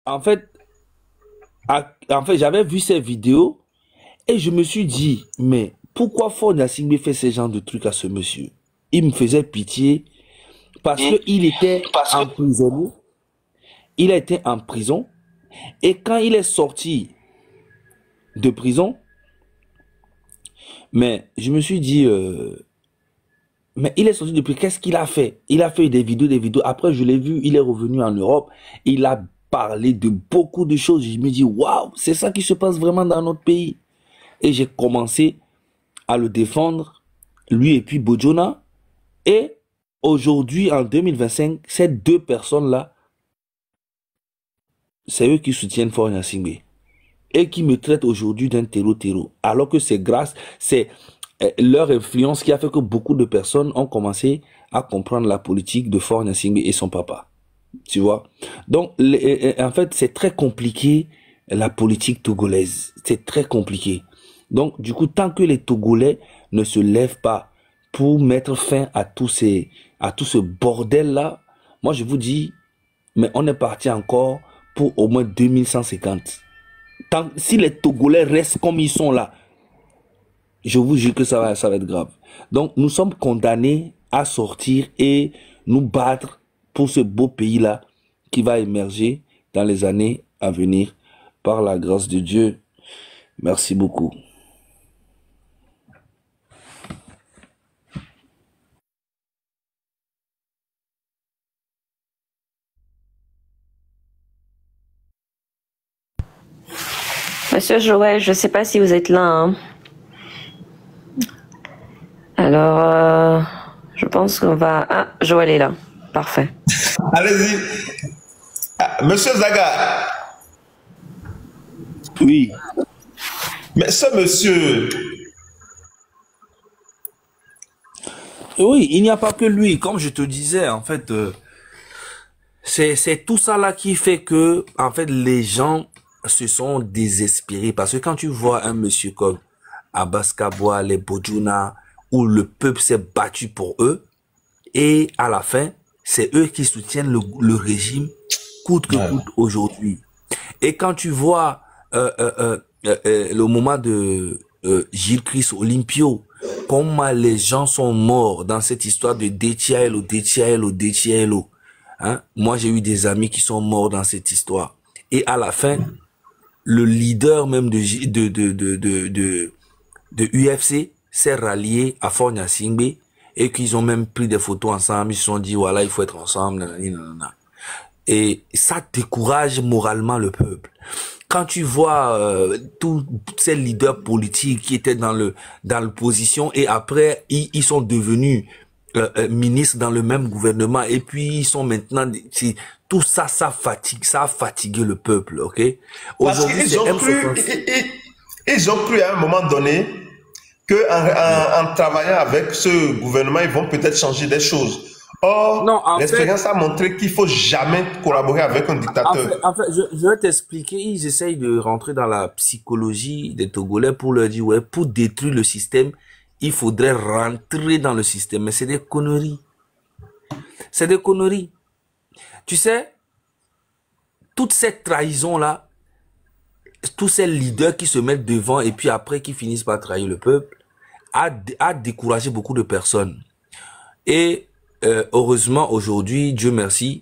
en fait, j'avais vu ces vidéos et je me suis dit, mais pourquoi Faure Gnassingbé fait ce genre de trucs à ce monsieur? Il me faisait pitié parce qu'il était emprisonné. Il a été en prison et quand il est sorti de prison, mais je me suis dit, mais il est sorti depuis, qu'est-ce qu'il a fait? Il a fait des vidéos. Après, je l'ai vu, il est revenu en Europe. Il a parlé de beaucoup de choses. Je me dis, waouh, c'est ça qui se passe vraiment dans notre pays. Et j'ai commencé à le défendre, lui et puis Bojona. Et aujourd'hui, en 2025, ces deux personnes-là, c'est eux qui soutiennent Faure Gnassingbé. Et qui me traitent aujourd'hui d'un terreau. Alors que c'est leur influence qui a fait que beaucoup de personnes ont commencé à comprendre la politique de Faure Gnassingbé et son papa. Tu vois? Donc, en fait, c'est très compliqué, la politique togolaise. C'est très compliqué. Donc, du coup, tant que les Togolais ne se lèvent pas pour mettre fin à tout ce bordel-là, moi, je vous dis, mais on est parti encore pour au moins 2150. Si les Togolais restent comme ils sont là, je vous jure que ça va être grave. Donc, nous sommes condamnés à sortir et nous battre pour ce beau pays-là qui va émerger dans les années à venir par la grâce de Dieu. Merci beaucoup. Monsieur Joël, je ne sais pas si vous êtes là. Hein. Alors, je pense qu'on va... Ah, Joël est là. Parfait. Allez-y. Monsieur Zaga. Oui. Mais ce monsieur... Oui, il n'y a pas que lui. Comme je te disais, en fait, c'est tout ça là qui fait que, en fait, les gens se sont désespérés. Parce que quand tu vois un monsieur comme Abbas Kaboa, les Bojuna, où le peuple s'est battu pour eux, et à la fin, c'est eux qui soutiennent le régime coûte que coûte aujourd'hui. Et quand tu vois le moment de Gilles Christ Olympio, comment les gens sont morts dans cette histoire de DTILO. Hein? Moi, j'ai eu des amis qui sont morts dans cette histoire. Et à la fin, le leader même de UFC s'est rallié à Faure Gnassingbé et qu'ils ont même pris des photos ensemble. Ils se sont dit, voilà, il faut être ensemble. Nanana. Et ça décourage moralement le peuple. Quand tu vois tous ces leaders politiques qui étaient dans l'opposition et après ils sont devenus ministres dans le même gouvernement et puis ils sont maintenant tout ça, ça a fatigué le peuple, ok? Parce qu'ils ont cru à un moment donné que en travaillant avec ce gouvernement, ils vont peut-être changer des choses. Or, l'expérience a montré qu'il ne faut jamais collaborer avec un dictateur. En fait, je vais t'expliquer. Ils essayent de rentrer dans la psychologie des Togolais pour leur dire, ouais, pour détruire le système, il faudrait rentrer dans le système. Mais c'est des conneries. C'est des conneries. Tu sais, toute cette trahison-là, tous ces leaders qui se mettent devant et puis après qui finissent par trahir le peuple, a découragé beaucoup de personnes. Et heureusement, aujourd'hui, Dieu merci,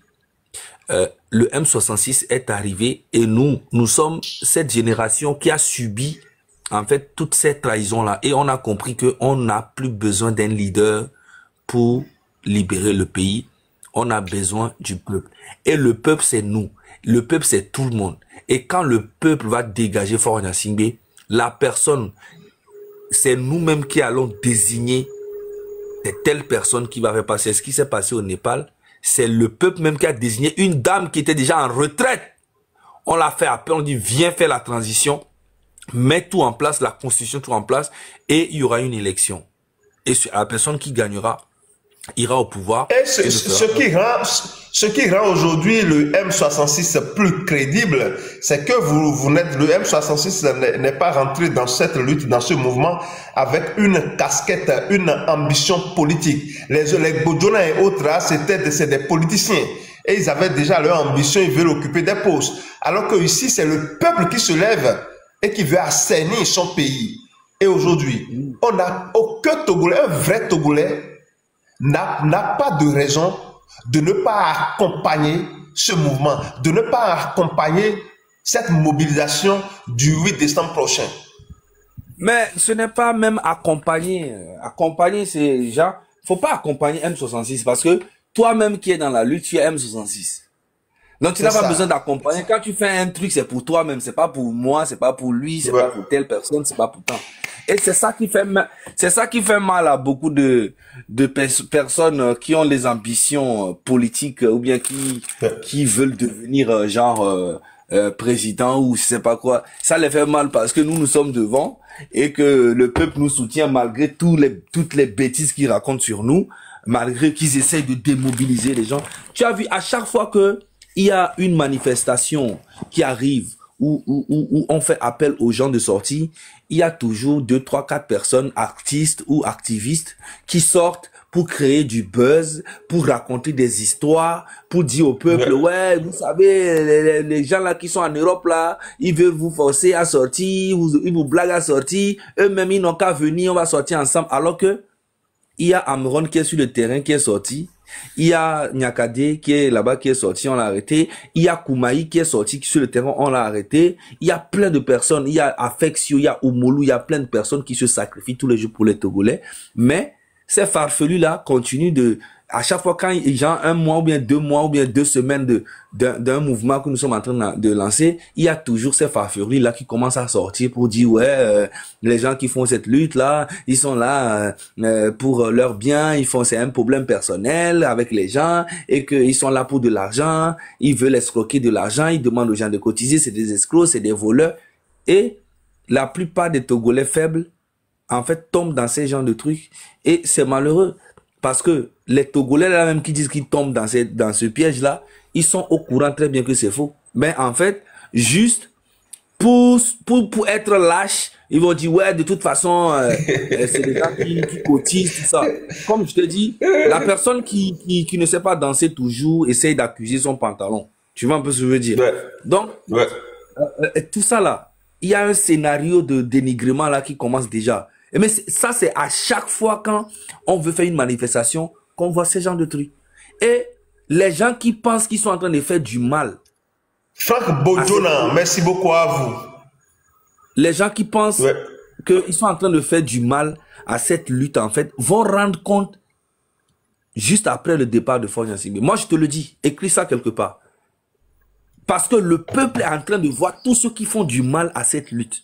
le M66 est arrivé et nous sommes cette génération qui a subi en fait toutes ces trahisons-là. Et on a compris qu'on n'a plus besoin d'un leader pour libérer le pays. On a besoin du peuple. Et le peuple, c'est nous. Le peuple, c'est tout le monde. Et quand le peuple va dégager Faure Gnassingbé, la personne, c'est nous-mêmes qui allons désigner telle personne qui va faire passer. Ce qui s'est passé au Népal, c'est le peuple même qui a désigné une dame qui était déjà en retraite. On l'a fait appeler, on dit viens faire la transition, mets tout en place, la constitution tout en place, et il y aura une élection. Et la personne qui gagnera ira au pouvoir. Et ce qui rend aujourd'hui le M66 plus crédible, c'est que le M66 n'est pas rentré dans cette lutte, dans ce mouvement, avec une casquette, une ambition politique. Les Bojona et autres, c'est des politiciens. et ils avaient déjà leur ambition, ils veulent occuper des postes. Alors que ici, c'est le peuple qui se lève et qui veut assainir son pays. Et aujourd'hui, on n'a aucun Togolais, un vrai Togolais, n'a pas de raison de ne pas accompagner ce mouvement, de ne pas accompagner cette mobilisation du 8 décembre prochain. Mais ce n'est pas même accompagner. Accompagner, c'est déjà... Faut pas accompagner M66 parce que toi-même qui es dans la lutte, tu es M66. Donc tu n'as pas besoin d'accompagner. Quand tu fais un truc, c'est pour toi-même. C'est pas pour moi, c'est pas pour lui, c'est pas pour telle personne, c'est pas pour toi. Et c'est ça qui fait mal à beaucoup de personnes qui ont des ambitions politiques ou bien qui veulent devenir président ou je sais pas quoi. Ça les fait mal parce que nous sommes devant et que le peuple nous soutient malgré toutes les bêtises qu'ils racontent sur nous, malgré qu'ils essayent de démobiliser les gens. Tu as vu, à chaque fois que il y a une manifestation qui arrive où on fait appel aux gens de sortir, il y a toujours 2, 3, 4 personnes, artistes ou activistes, qui sortent pour créer du buzz, pour raconter des histoires, pour dire au peuple, ouais, vous savez, les gens là qui sont en Europe là, ils veulent vous forcer à sortir, ils vous blaguent à sortir, eux-mêmes ils n'ont qu'à venir, on va sortir ensemble, alors que il y a Amron qui est sur le terrain qui est sorti, il y a Nyakade qui est là-bas qui est sorti, on l'a arrêté, il y a Koumaï qui est sorti sur le terrain, on l'a arrêté, il y a plein de personnes, il y a Affexio, il y a Oumoulou, il y a plein de personnes qui se sacrifient tous les jours pour les Togolais, mais ces farfelus-là continuent de, à chaque fois quand il y a un mois ou bien 2 mois ou bien 2 semaines d'un mouvement que nous sommes en train de lancer, il y a toujours ces farfelus-là qui commencent à sortir pour dire ouais, les gens qui font cette lutte-là, ils sont là pour leur bien, c'est un problème personnel avec les gens et qu'ils sont là pour de l'argent, ils veulent escroquer de l'argent, ils demandent aux gens de cotiser, c'est des escrocs, c'est des voleurs. Et la plupart des Togolais faibles en fait, tombent dans ces genres de trucs. Et c'est malheureux. Parce que les Togolais, là même, qui disent qu'ils tombent dans ce piège-là, ils sont au courant très bien que c'est faux. Mais en fait, juste pour être lâche, ils vont dire, ouais, de toute façon, c'est des gens qui cotisent, tout ça. Comme je te dis, la personne qui ne sait pas danser toujours, essaye d'accuser son pantalon. Tu vois un peu ce que je veux dire? Donc, tout ça là, il y a un scénario de dénigrement là qui commence déjà. Mais ça, c'est à chaque fois quand on veut faire une manifestation qu'on voit ce genre de trucs. Et les gens qui pensent qu'ils sont en train de faire du mal. Franck Bodjona, merci beaucoup à vous. Les gens qui pensent qu'ils sont en train de faire du mal à cette lutte, en fait, vont rendre compte juste après le départ de Faure Gnassingbé. Moi, je te le dis, écris ça quelque part. Parce que le peuple est en train de voir tous ceux qui font du mal à cette lutte.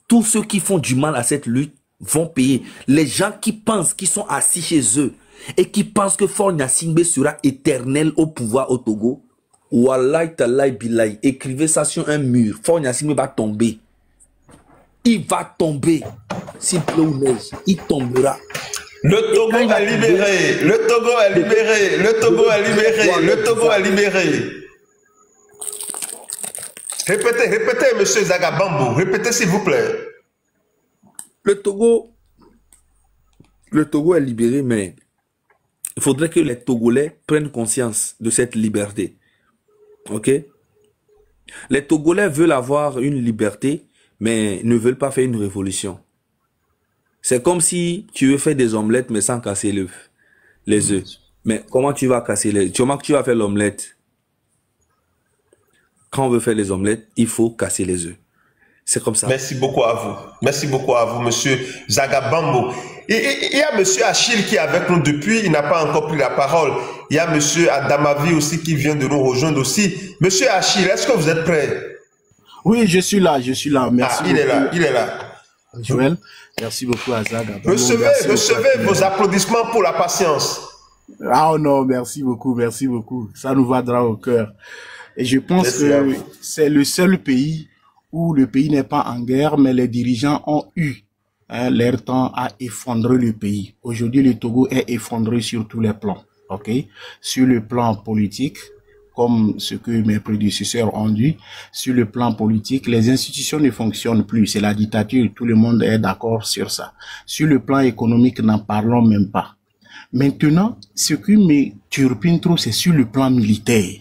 Tous ceux qui font du mal à cette lutte vont payer. Les gens qui pensent qu'ils sont assis chez eux et qui pensent que Faure Gnassingbé sera éternel au pouvoir au Togo, Wallahi Talahi Bilahi, écrivez ça sur un mur. Faure Gnassingbé va tomber. Il va tomber. S'il pleut ou neige, il tombera. Le Togo est libéré. Le Togo est libéré. Le Togo est libéré. Le Togo est libéré. Répétez, monsieur Zagabambo. Répétez, s'il vous plaît. Le Togo est libéré, mais il faudrait que les Togolais prennent conscience de cette liberté. Ok? Les Togolais veulent avoir une liberté, mais ne veulent pas faire une révolution. C'est comme si tu veux faire des omelettes, mais sans casser les œufs. Mais comment tu vas casser les œufs? Comment tu vas faire l'omelette? Quand on veut faire les omelettes, il faut casser les œufs. C'est comme ça. Merci beaucoup à vous. Merci beaucoup à vous, monsieur Zagabambo. Il y a monsieur Achille qui est avec nous depuis, il n'a pas encore pris la parole. Il y a monsieur Adamavi aussi qui vient de nous rejoindre aussi. Monsieur Achille, est-ce que vous êtes prêt? Oui, je suis là. Merci. Il est là. Joël, merci beaucoup à Zagabambo. Recevez vos applaudissements pour la patience. Ah non, merci beaucoup. Ça nous va droit au cœur. Et je pense que c'est le seul pays où le pays n'est pas en guerre, mais les dirigeants ont eu leur temps à effondrer le pays. Aujourd'hui, le Togo est effondré sur tous les plans. Ok, sur le plan politique, comme ce que mes prédécesseurs ont dit, sur le plan politique, les institutions ne fonctionnent plus. C'est la dictature, tout le monde est d'accord sur ça. Sur le plan économique, n'en parlons même pas. Maintenant, ce qui me turpine trop, c'est sur le plan militaire.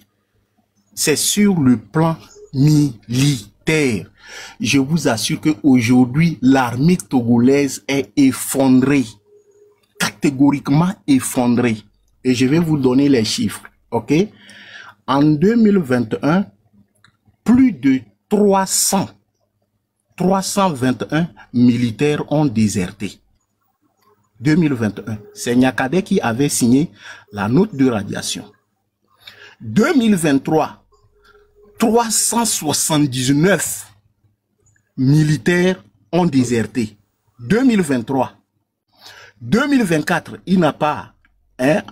C'est sur le plan militaire. Je vous assure qu'aujourd'hui, l'armée togolaise est effondrée. Catégoriquement effondrée. Et je vais vous donner les chiffres. OK? En 2021, plus de 321 militaires ont déserté. 2021. C'est Nyakade qui avait signé la note de radiation. 2023, 379 militaires ont déserté. 2023. 2024, il n'a pas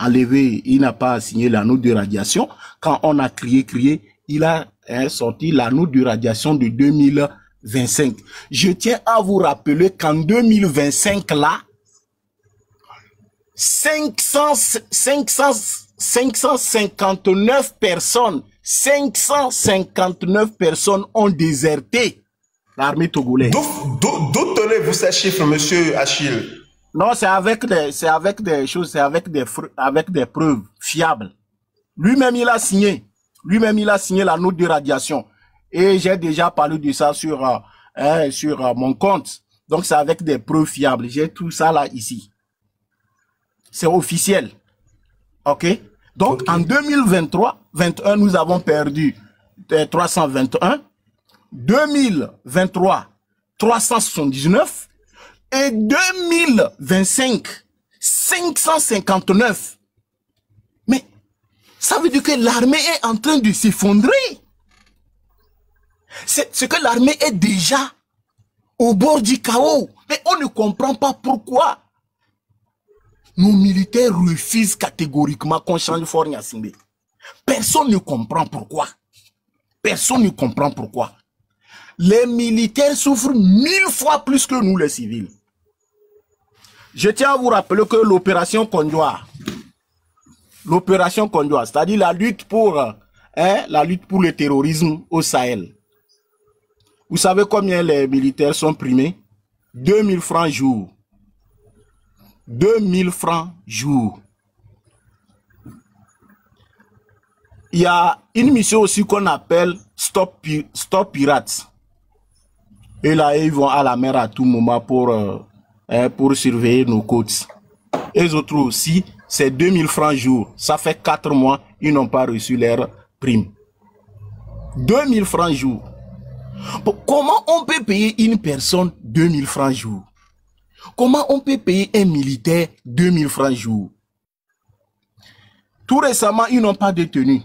enlevé, il n'a pas signé la note de radiation. Quand on a crié, il a sorti la note de radiation de 2025. Je tiens à vous rappeler qu'en 2025, là, 559 personnes ont déserté l'armée togolaise. D'où tenez-vous ces chiffres, monsieur Achille? Non, c'est avec des choses, c'est avec des preuves fiables. Lui-même, il a signé. Lui-même, il a signé la note de radiation. Et j'ai déjà parlé de ça sur mon compte. Donc, c'est avec des preuves fiables. J'ai tout ça là, ici. C'est officiel. OK? Donc, en 2021, nous avons perdu 321. 2023, 379. Et 2025, 559. Mais ça veut dire que l'armée est en train de s'effondrer. C'est que l'armée est déjà au bord du chaos. Mais on ne comprend pas pourquoi nos militaires refusent catégoriquement qu'on change Faure Gnassingbé. Personne ne comprend pourquoi. Personne ne comprend pourquoi. Les militaires souffrent 1000 fois plus que nous les civils. Je tiens à vous rappeler que l'opération Kondjoa, c'est-à-dire la lutte pour le terrorisme au Sahel. Vous savez combien les militaires sont primés? 2000 francs jour. 2000 francs jour. Il y a une mission aussi qu'on appelle Stop Pirates. Et là, ils vont à la mer à tout moment pour surveiller nos côtes. Et les autres aussi, c'est 2000 francs jour. Ça fait 4 mois, ils n'ont pas reçu leur prime. 2000 francs jour. Bon, comment on peut payer une personne 2000 francs jour? Comment on peut payer un militaire 2000 francs jour? Tout récemment, ils n'ont pas détenu.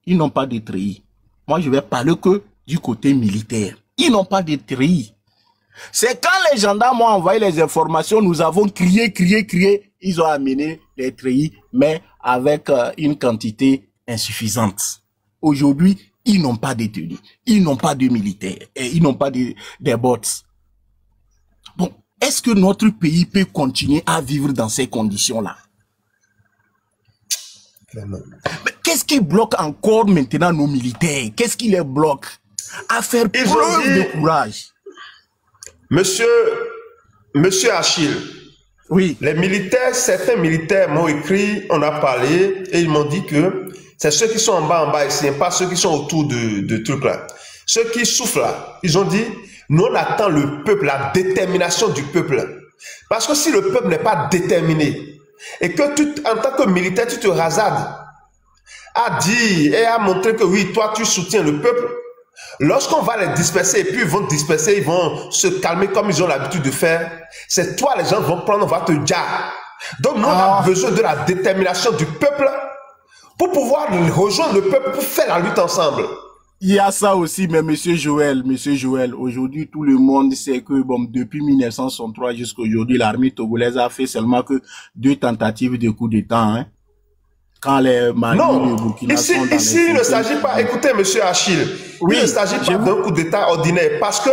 Ils n'ont pas détruit. Moi, je vais parler que du côté militaire. Ils n'ont pas détruit. C'est quand les gendarmes ont envoyé les informations, nous avons crié. Ils ont amené les treillis, mais avec une quantité insuffisante. Aujourd'hui, ils n'ont pas détenu. Ils n'ont pas de militaires. Et ils n'ont pas des bots. Bon, est-ce que notre pays peut continuer à vivre dans ces conditions-là? Mais qu'est-ce qui bloque encore maintenant nos militaires? Qu'est-ce qui les bloque à faire preuve de courage? Monsieur Achille, oui. Les militaires, certains militaires m'ont écrit, on a parlé, et ils m'ont dit que c'est ceux qui sont en bas ici, pas ceux qui sont autour de trucs là. Ceux qui souffrent là, ils ont dit, nous on attend le peuple, la détermination du peuple. Parce que si le peuple n'est pas déterminé, et que en tant que militaire, tu te hasardes à dire et à montrer que oui, toi tu soutiens le peuple, lorsqu'on va les disperser, et puis ils vont disperser, ils vont se calmer comme ils ont l'habitude de faire, c'est toi les gens vont prendre, on va te dire. Donc nous on a besoin de la détermination du peuple pour pouvoir rejoindre le peuple, pour faire la lutte ensemble. Il y a ça aussi, mais Monsieur Joël, aujourd'hui tout le monde sait que bon, depuis 1963 jusqu'à aujourd'hui, l'armée togolaise a fait seulement que 2 tentatives de coup d'État. Hein. Quand les Mali, les Burkina sont dans ici il ne s'agit pas, écoutez Monsieur Achille, il ne s'agit pas d'un coup d'État ordinaire, parce que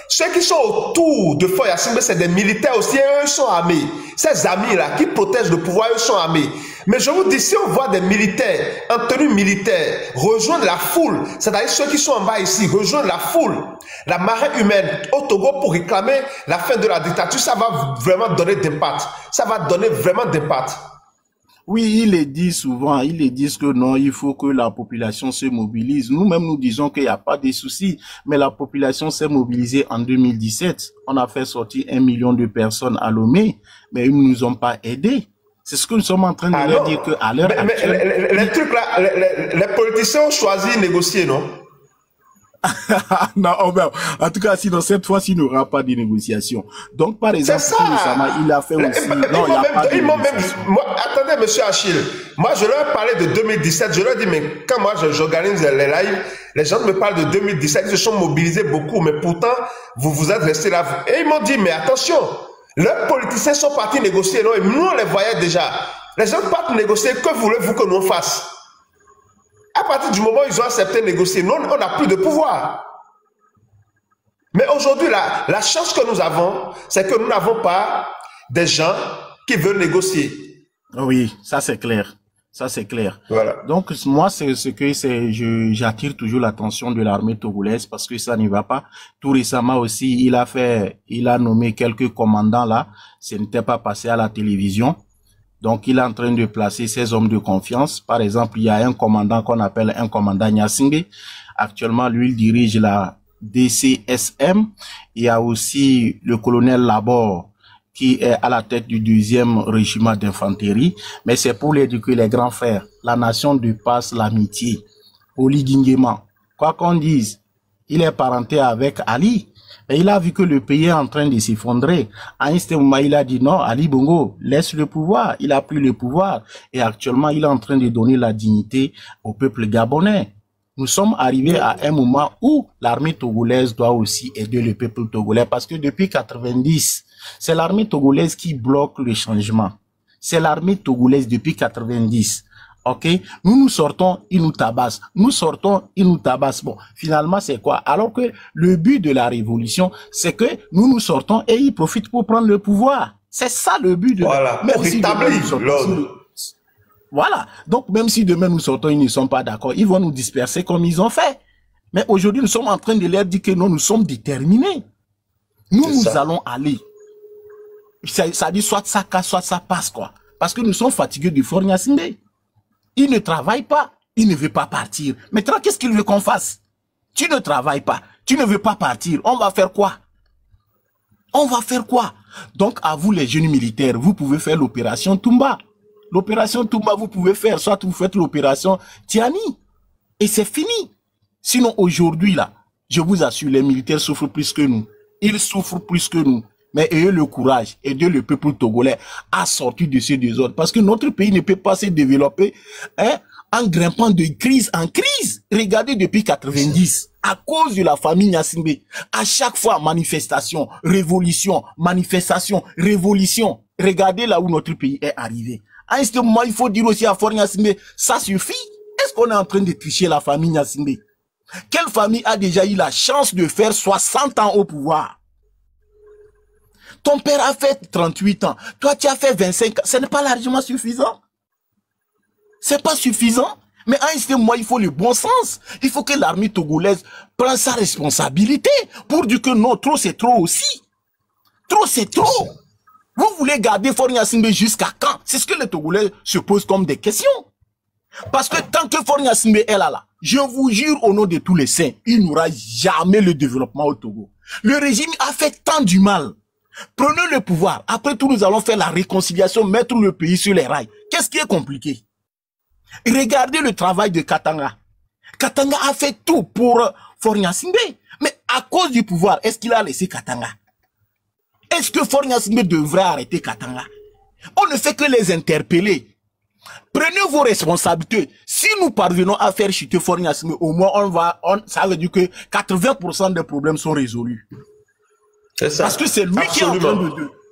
ceux qui sont autour de Faure Gnassingbé, c'est des militaires aussi, et eux sont armés. Ces amis-là qui protègent le pouvoir, eux sont armés. Mais je vous dis, si on voit des militaires en tenue militaire rejoindre la foule, c'est-à-dire ceux qui sont en bas ici, rejoindre la foule, la marée humaine au Togo pour réclamer la fin de la dictature, ça va vraiment donner d'impact. Ça va donner vraiment d'impact. Oui, ils le disent souvent, ils le disent que non, il faut que la population se mobilise. Nous-mêmes, nous disons qu'il n'y a pas de soucis, mais la population s'est mobilisée en 2017. On a fait sortir 1 million de personnes à Lomé, mais ils ne nous ont pas aidés. C'est ce que nous sommes en train de leur dire qu'à l'heure actuelle... Les trucs là, les politiciens ont choisi de négocier, non? Non, en tout cas, sinon cette fois-ci, il n'y aura pas de négociation. Donc, par exemple, il a fait aussi... Non, il n'y a pas de négociation. Attendez, monsieur Achille, moi, je leur parlais de 2017, je leur dis, mais quand moi, j'organise les lives, les gens me parlent de 2017, ils se sont mobilisés beaucoup, mais pourtant, vous êtes restés là. Et ils m'ont dit, mais attention, leurs politiciens sont partis négocier, non, et nous, on les voyait déjà. Les gens partent négocier, que voulez-vous que nous fassions? À partir du moment où ils ont accepté de négocier, nous, on n'a plus de pouvoir. Mais aujourd'hui, la chance que nous avons, c'est que nous n'avons pas des gens qui veulent négocier. Oui, ça c'est clair. Ça c'est clair. Voilà. Donc moi, j'attire toujours l'attention de l'armée togolaise parce que ça n'y va pas. Tout récemment aussi, il a nommé quelques commandants là. Ce n'était pas passé à la télévision. Donc, il est en train de placer ses hommes de confiance. Par exemple, il y a un commandant qu'on appelle un commandant Nyasingbe. Actuellement, lui, il dirige la DCSM. Il y a aussi le colonel Labor qui est à la tête du 2e régiment d'infanterie. Mais c'est pour l'éduquer les grands frères. La nation dépasse l'amitié. Oli Guinguema. Quoi qu'on dise, il est parenté avec Ali. Et il a vu que le pays est en train de s'effondrer. À un certain moment, il a dit non, Ali Bongo, laisse le pouvoir. Il a pris le pouvoir. Et actuellement, il est en train de donner la dignité au peuple gabonais. Nous sommes arrivés à un moment où l'armée togolaise doit aussi aider le peuple togolais. Parce que depuis 90, c'est l'armée togolaise qui bloque le changement. C'est l'armée togolaise depuis 90. Ok, nous sortons, ils nous tabassent. Nous sortons, ils nous tabassent. Bon, finalement, c'est quoi? Alors que le but de la révolution, c'est que nous sortons et ils profitent pour prendre le pouvoir. C'est ça le but de voilà, même si voilà. Donc, même si demain nous sortons, ils ne sont pas d'accord, ils vont nous disperser comme ils ont fait. Mais aujourd'hui, nous sommes en train de leur dire que non, nous sommes déterminés. Nous allons aller. Ça dit soit ça casse, soit ça passe, quoi. Parce que nous sommes fatigués du Fort Nyasingbe. Il ne travaille pas, il ne veut pas partir. Maintenant, qu'est-ce qu'il veut qu'on fasse? Tu ne travailles pas, tu ne veux pas partir. On va faire quoi? On va faire quoi? Donc, à vous les jeunes militaires, vous pouvez faire l'opération Toumba. L'opération Toumba, vous pouvez faire, soit vous faites l'opération Tiani. Et c'est fini. Sinon, aujourd'hui, là, je vous assure, les militaires souffrent plus que nous. Ils souffrent plus que nous. Mais ayez le courage, aidez le peuple togolais à sortir de ces désordres. Parce que notre pays ne peut pas se développer en grimpant de crise en crise. Regardez depuis 90, à cause de la famille Nyasingbe, à chaque fois manifestation, révolution, manifestation, révolution. Regardez là où notre pays est arrivé. À ce moment, il faut dire aussi à Fort Nyasingbe, ça suffit. Est-ce qu'on est en train de tricher la famille Nyasingbe? Quelle famille a déjà eu la chance de faire 60 ans au pouvoir? Ton père a fait 38 ans. Toi, tu as fait 25 ans. Ce n'est pas largement suffisant. C'est pas suffisant. Mais à un certain moment, il faut le bon sens. Il faut que l'armée togolaise prenne sa responsabilité pour dire que non, trop c'est trop aussi. Trop c'est trop. Vous voulez garder Fort Nyasingbe jusqu'à quand? C'est ce que les Togolais se posent comme des questions. Parce que tant que Fort Nyasingbe est là, je vous jure au nom de tous les saints, il n'y aura jamais le développement au Togo. Le régime a fait tant du mal. Prenez le pouvoir. Après tout, nous allons faire la réconciliation, mettre le pays sur les rails. Qu'est-ce qui est compliqué? Regardez le travail de Katanga. Katanga a fait tout pour Fort Nyasingbe. Mais à cause du pouvoir, est-ce qu'il a laissé Katanga? Est-ce que Fort Nyasingbe devrait arrêter Katanga? On ne fait que les interpeller. Prenez vos responsabilités. Si nous parvenons à faire chuter Fort Nyasingbe, au moins ça veut dire que 80% des problèmes sont résolus. Parce que c'est lui qui est en train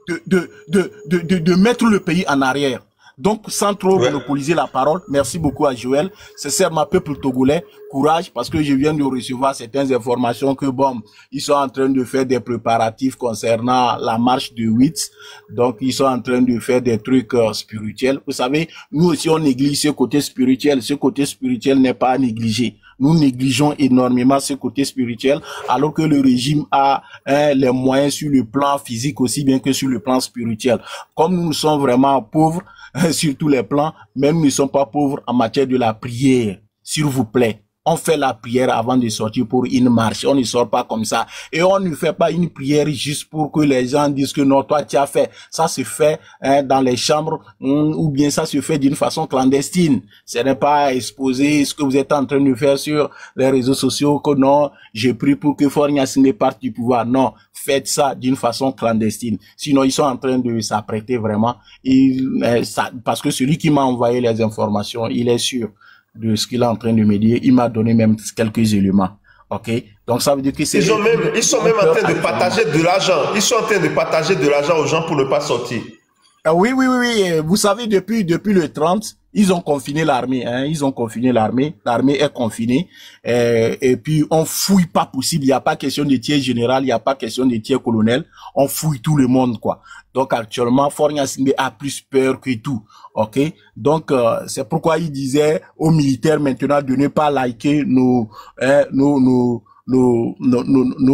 de mettre le pays en arrière. Donc, sans trop monopoliser la parole, merci beaucoup à Joël. C'est seulement peuple togolais, courage, parce que je viens de recevoir certaines informations que bon, ils sont en train de faire des préparatifs concernant la marche de 8. Donc, ils sont en train de faire des trucs spirituels. Vous savez, nous aussi, on néglige ce côté spirituel. Ce côté spirituel n'est pas à négliger. Nous négligeons énormément ce côté spirituel, alors que le régime a les moyens sur le plan physique aussi bien que sur le plan spirituel. Comme nous sommes vraiment pauvres sur tous les plans, même nous ne sommes pas pauvres en matière de la prière. S'il vous plaît. On fait la prière avant de sortir pour une marche. On ne sort pas comme ça. Et on ne fait pas une prière juste pour que les gens disent que non, toi, tu as fait. Ça se fait dans les chambres ou bien ça se fait d'une façon clandestine. Ce n'est pas exposer ce que vous êtes en train de faire sur les réseaux sociaux que non, j'ai pris pour que Faure Gnassingbé parte du pouvoir. Non, faites ça d'une façon clandestine. Sinon, ils sont en train de s'apprêter vraiment. Parce que celui qui m'a envoyé les informations, il est sûr de ce qu'il est en train de me dire. Il m'a donné même quelques éléments. OK? Donc, ça veut dire que c'est... Ils sont même en train de partager de l'argent. Ils sont en train de partager de l'argent aux gens pour ne pas sortir. Oui. Vous savez, depuis le 30, ils ont confiné l'armée. Ils ont confiné l'armée. L'armée est confinée. Et puis, on fouille pas possible. Il n'y a pas question de tiers général. Il n'y a pas question de tiers colonel. On fouille tout le monde, quoi. Donc, actuellement, Faure Gnassingbé a plus peur que tout. OK? Donc, c'est pourquoi il disait aux militaires maintenant de ne pas liker nos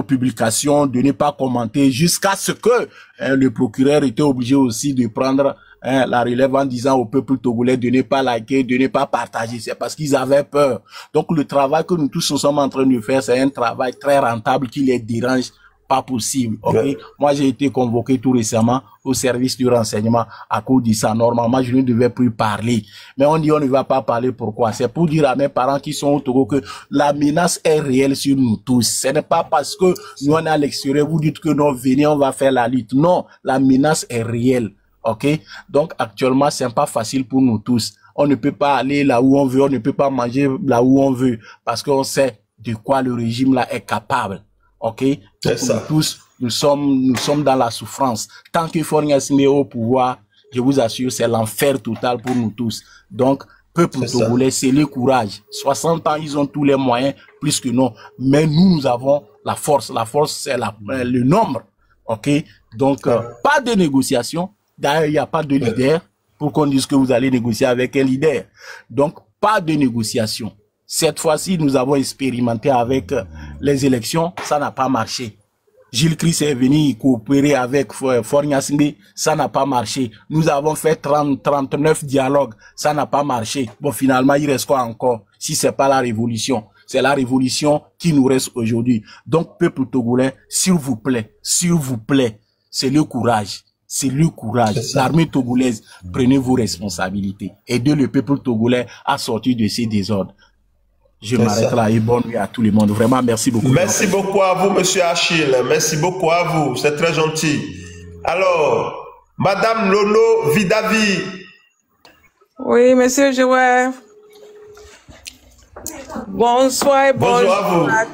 publications, de ne pas commenter jusqu'à ce que le procureur était obligé aussi de prendre la relève en disant au peuple togolais de ne pas liker, de ne pas partager. C'est parce qu'ils avaient peur. Donc, le travail que nous tous sommes en train de faire, c'est un travail très rentable qui les dérange pas possible. OK? Ouais. Moi, j'ai été convoqué tout récemment au service du renseignement à cause de ça. Normalement, je ne devais plus parler. Mais on dit on ne va pas parler. Pourquoi? C'est pour dire à mes parents qui sont au Togo que la menace est réelle sur nous tous. Ce n'est pas parce que nous on est à l'extérieur, vous dites que non, venez, on va faire la lutte. Non, la menace est réelle. OK? Donc, actuellement, c'est pas facile pour nous tous. On ne peut pas aller là où on veut, on ne peut pas manger là où on veut parce qu'on sait de quoi le régime là est capable. OK? Donc, nous tous, nous sommes dans la souffrance. Tant que Faure Gnassingbé est au pouvoir, je vous assure, c'est l'enfer total pour nous tous. Donc, peuple togolais, c'est le courage. 60 ans, ils ont tous les moyens, plus que non. Mais nous avons la force. La force, c'est le nombre. OK? Donc, pas de négociation. D'ailleurs, il n'y a pas de leader pour qu'on dise que vous allez négocier avec un leader. Donc, pas de négociation. Cette fois-ci, nous avons expérimenté avec les élections, ça n'a pas marché. Gilles Christ est venu coopérer avec Faure Gnassingbé, ça n'a pas marché. Nous avons fait 39 dialogues, ça n'a pas marché. Bon, finalement, il reste quoi encore? Si c'est pas la révolution, c'est la révolution qui nous reste aujourd'hui. Donc, peuple togolais, s'il vous plaît, c'est le courage. C'est le courage. L'armée togolaise, prenez vos responsabilités. Aidez le peuple togolais à sortir de ces désordres. Je m'arrête là et bonne nuit à tout le monde. Vraiment, merci beaucoup. Merci beaucoup à vous, monsieur Achille. Merci beaucoup à vous. C'est très gentil. Alors, Madame Lolo Vidavi. Oui, monsieur Joël. Bonsoir et bonjour à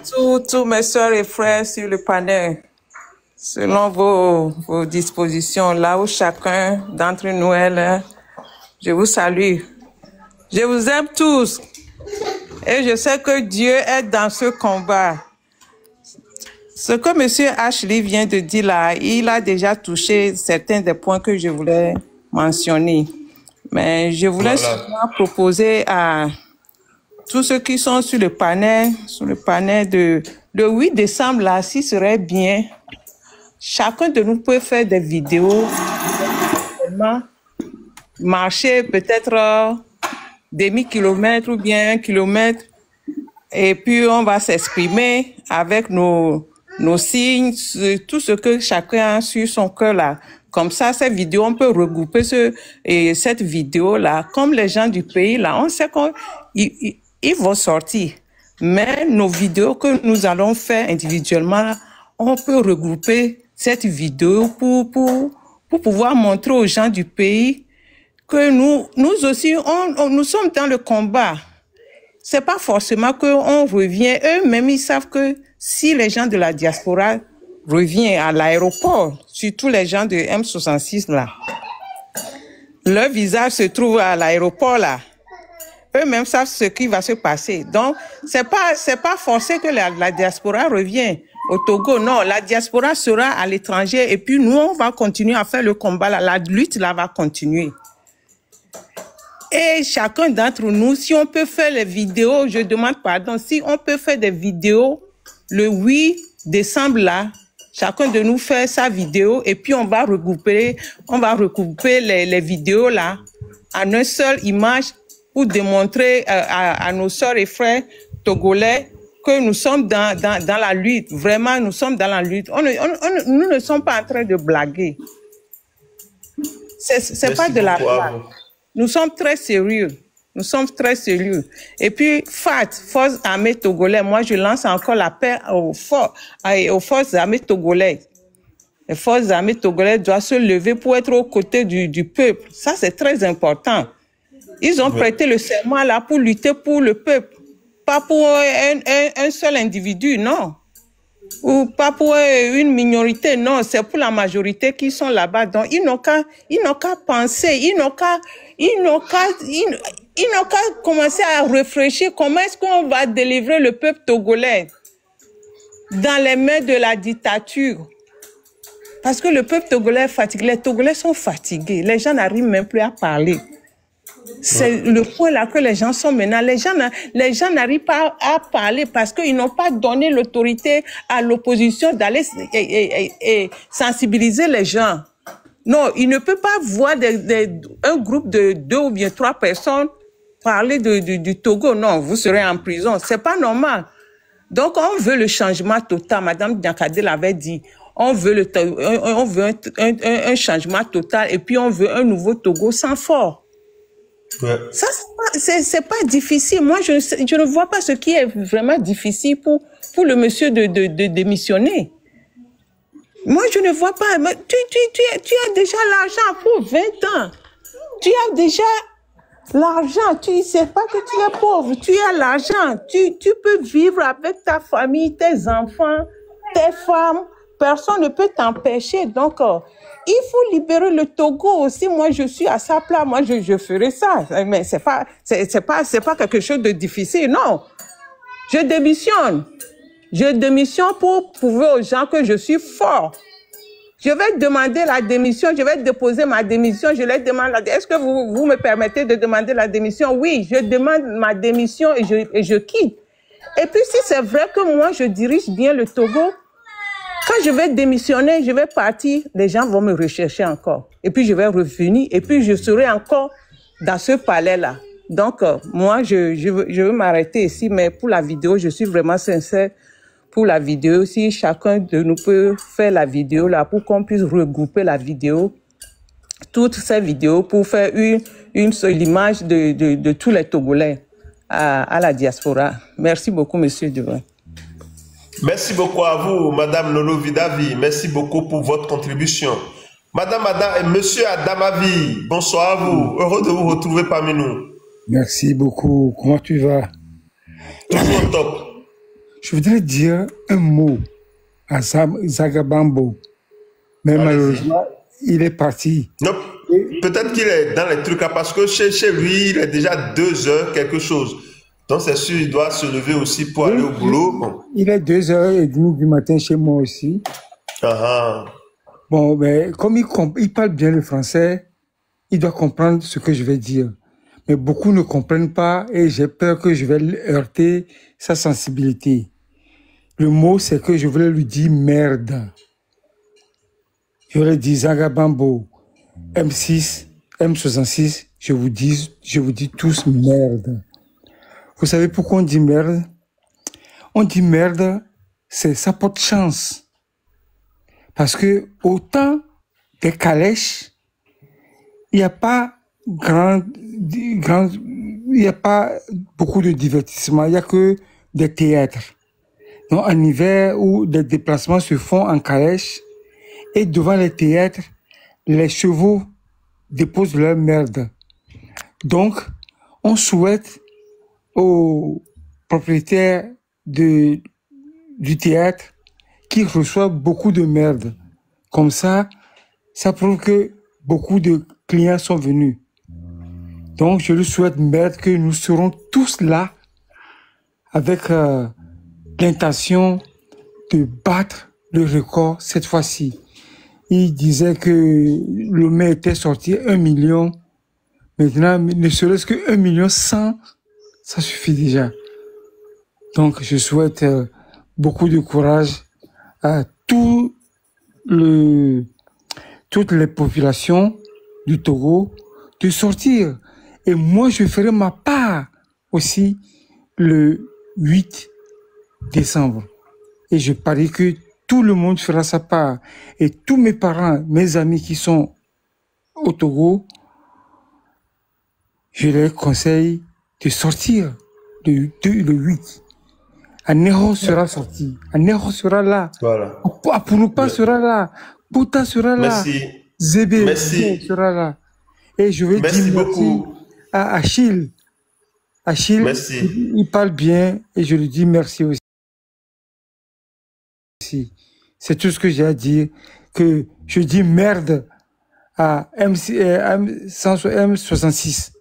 tous mes soeurs et frères sur le panel. Selon vos dispositions, là où chacun d'entre nous est là, je vous salue. Je vous aime tous. Et je sais que Dieu est dans ce combat. Ce que M. Ashley vient de dire là, il a déjà touché certains des points que je voulais mentionner. Mais je voulais seulement proposer à tous ceux qui sont sur le panel de le 8 décembre, là, s'il serait bien, chacun de nous peut faire des vidéos, marcher peut-être demi-kilomètre ou bien 1 kilomètre, et puis on va s'exprimer avec nos signes, tout ce que chacun a sur son cœur là. Comme ça, cette vidéo, on peut regrouper cette vidéo là, comme les gens du pays là, on sait qu'ils vont sortir. Mais nos vidéos que nous allons faire individuellement, on peut regrouper cette vidéo pour pouvoir montrer aux gens du pays que nous aussi, nous sommes dans le combat. C'est pas forcément qu'on revient. Eux-mêmes, ils savent que si les gens de la diaspora reviennent à l'aéroport, surtout les gens de M66 là, leur visage se trouve à l'aéroport là. Eux-mêmes savent ce qui va se passer. Donc, c'est pas forcé que la diaspora revienne au Togo. Non, la diaspora sera à l'étranger et puis nous, on va continuer à faire le combat là. La lutte là va continuer. Et chacun d'entre nous, si on peut faire les vidéos, je demande pardon, si on peut faire des vidéos le 8 décembre là, chacun de nous fait sa vidéo et puis on va regrouper les vidéos là en une seule image pour démontrer à nos sœurs et frères togolais que nous sommes dans la lutte. Vraiment, nous sommes dans la lutte. Nous ne sommes pas en train de blaguer. C'est pas de la blague. Nous sommes très sérieux. Nous sommes très sérieux. Et puis, Forces armées togolais, moi, je lance encore l'appel aux Forces armées togolaises. Les Forces armées togolaises doivent se lever pour être aux côtés du peuple. Ça, c'est très important. Ils ont prêté le serment là pour lutter pour le peuple. Pas pour un seul individu, non. Ou pas pour une minorité, non. C'est pour la majorité qui sont là-bas. Donc, ils n'ont qu'à penser, ils n'ont qu'à commencer à réfléchir comment est-ce qu'on va délivrer le peuple togolais dans les mains de la dictature. Parce que le peuple togolais est fatigué. Les Togolais sont fatigués. Les gens n'arrivent même plus à parler. C'est le point là que les gens sont maintenant. Les gens n'arrivent pas à parler parce qu'ils n'ont pas donné l'autorité à l'opposition d'aller et sensibiliser les gens. Non, il ne peut pas voir un groupe de 2 ou bien 3 personnes parler du Togo. Non, vous serez en prison. C'est pas normal. Donc, on veut le changement total. Madame Diakade l'avait dit. On veut un changement total et puis on veut un nouveau Togo sans fort. Ouais. Ça, c'est pas difficile. Moi, je ne vois pas ce qui est vraiment difficile pour le monsieur de démissionner. Moi, je ne vois pas. Mais tu as déjà l'argent pour 20 ans. Tu as déjà l'argent. Tu ne sais pas que tu es pauvre. Tu as l'argent. Tu peux vivre avec ta famille, tes enfants, tes femmes. Personne ne peut t'empêcher. Donc, il faut libérer le Togo aussi. Moi, je suis à sa place. Moi, je ferai ça. Mais c'est pas quelque chose de difficile. Non. Je démissionne. Je démissionne pour prouver aux gens que je suis fort. Je vais demander la démission. Je vais déposer ma démission. Je les demande est-ce que vous me permettez de demander la démission? Oui, je demande ma démission et je quitte. Et puis, si c'est vrai que moi, je dirige bien le Togo, quand je vais démissionner, je vais partir, les gens vont me rechercher encore. Et puis, je vais revenir et puis, je serai encore dans ce palais-là. Donc, moi, je veux m'arrêter ici, mais pour la vidéo, je suis vraiment sincère. Pour la vidéo, si chacun de nous peut faire la vidéo là, pour qu'on puisse regrouper la vidéo, toutes ces vidéos, pour faire une seule image de tous les Togolais à la diaspora. Merci beaucoup, Monsieur Devin. Merci beaucoup à vous, Madame Lolo Vidavi. Merci beaucoup pour votre contribution. Madame et Monsieur Adamavi, bonsoir à vous. Heureux de vous retrouver parmi nous. Merci beaucoup. Comment tu vas? Toujours au top. Je voudrais dire un mot à Zagabambo. Mais malheureusement, il est parti. Non, peut-être qu'il est dans les trucs, parce que chez lui, il est déjà 2 heures quelque chose. Donc, c'est sûr, il doit se lever aussi pour aller au boulot. Bon. Il est 2h30 du matin chez moi aussi. Bon, mais comme il parle bien le français, il doit comprendre ce que je vais dire. Mais beaucoup ne comprennent pas et j'ai peur que je vais heurter sa sensibilité. Le mot, c'est que je voulais lui dire merde. Je voulais dire Zagabambo, M6, M66, je vous dis tous merde. Vous savez pourquoi on dit merde? On dit merde, ça porte chance. Parce que autant des calèches, il n'y a pas il n'y a pas beaucoup de divertissement, il n'y a que des théâtres. Donc en hiver où des déplacements se font en calèche et devant les théâtres, les chevaux déposent leur merde. Donc on souhaite aux propriétaires du théâtre qui reçoivent beaucoup de merde. Comme ça prouve que beaucoup de clients sont venus. Donc, je lui souhaite merde que nous serons tous là avec l'intention de battre le record cette fois-ci. Il disait que Lomé était sorti 1 million Maintenant, ne serait-ce que 1,1 million, ça suffit déjà. Donc, je souhaite beaucoup de courage à toutes les populations du Togo de sortir. Et moi, je ferai ma part aussi le 8 décembre. Et je parie que tout le monde fera sa part. Et tous mes parents, mes amis qui sont au Togo, je leur conseille de sortir le 8. Anéro sera sorti. Anéro sera là. Voilà. Apunupa sera là. Bouta sera là. Merci. Zébé sera là. Et je vais dire merci à Achille. Achille, il parle bien et je lui dis merci aussi. C'est tout ce que j'ai à dire. Que je dis merde à M66.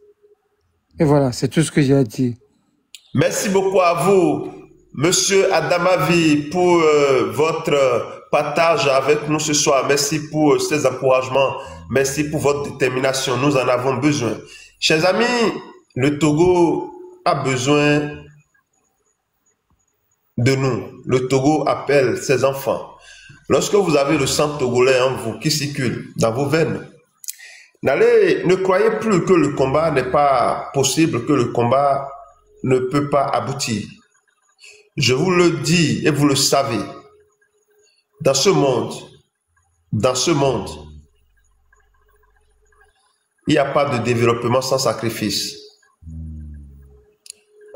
Et voilà, c'est tout ce que j'ai à dire. Merci beaucoup à vous, Monsieur Adamavi, pour votre partage avec nous ce soir. Merci pour ces encouragements. Merci pour votre détermination. Nous en avons besoin. Chers amis, le Togo a besoin de nous. Le Togo appelle ses enfants. Lorsque vous avez le sang togolais en vous qui circule dans vos veines, ne croyez plus que le combat n'est pas possible, que le combat ne peut pas aboutir. Je vous le dis et vous le savez, dans ce monde, il n'y a pas de développement sans sacrifice.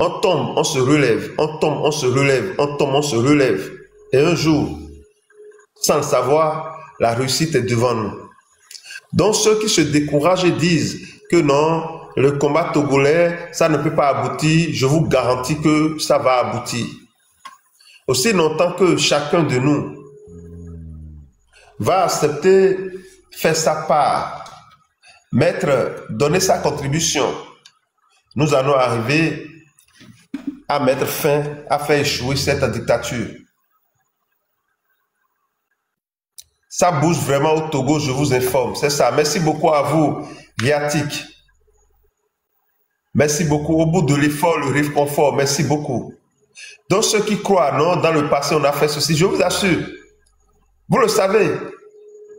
On tombe, on se relève, on tombe, on se relève, on tombe, on se relève. Et un jour, sans le savoir, la réussite est devant nous. Donc ceux qui se découragent et disent que non, le combat togolais, ça ne peut pas aboutir, je vous garantis que ça va aboutir. Aussi longtemps que chacun de nous va accepter, faire sa part, donner sa contribution, nous allons arriver à mettre fin, à faire échouer cette dictature. Ça bouge vraiment au Togo, je vous informe. C'est ça. Merci beaucoup à vous, Viatique. Merci beaucoup. Au bout de l'effort, le réconfort. Merci beaucoup. Donc ceux qui croient, non, dans le passé, on a fait ceci, je vous assure. Vous le savez.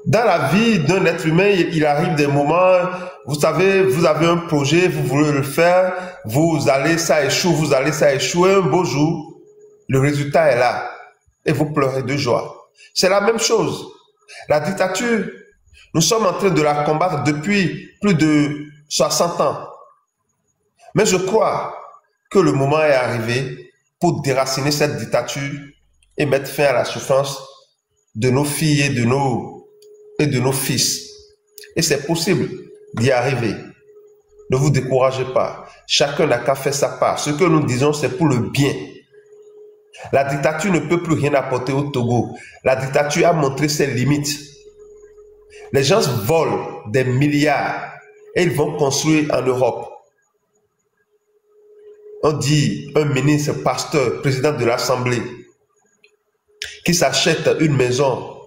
Dans la vie d'un être humain, il arrive des moments, vous savez, vous avez un projet, vous voulez le faire, vous allez, ça échoue, vous allez, ça échoue. Un beau jour, le résultat est là. Et vous pleurez de joie. C'est la même chose. La dictature, nous sommes en train de la combattre depuis plus de 60 ans. Mais je crois que le moment est arrivé pour déraciner cette dictature et mettre fin à la souffrance de nos filles et de nos fils. Et c'est possible d'y arriver. Ne vous découragez pas. Chacun n'a qu'à faire sa part. Ce que nous disons, c'est pour le bien. La dictature ne peut plus rien apporter au Togo. La dictature a montré ses limites. Les gens volent des milliards et ils vont construire en Europe. On dit un ministre, pasteur, président de l'Assemblée, qui s'achète une maison,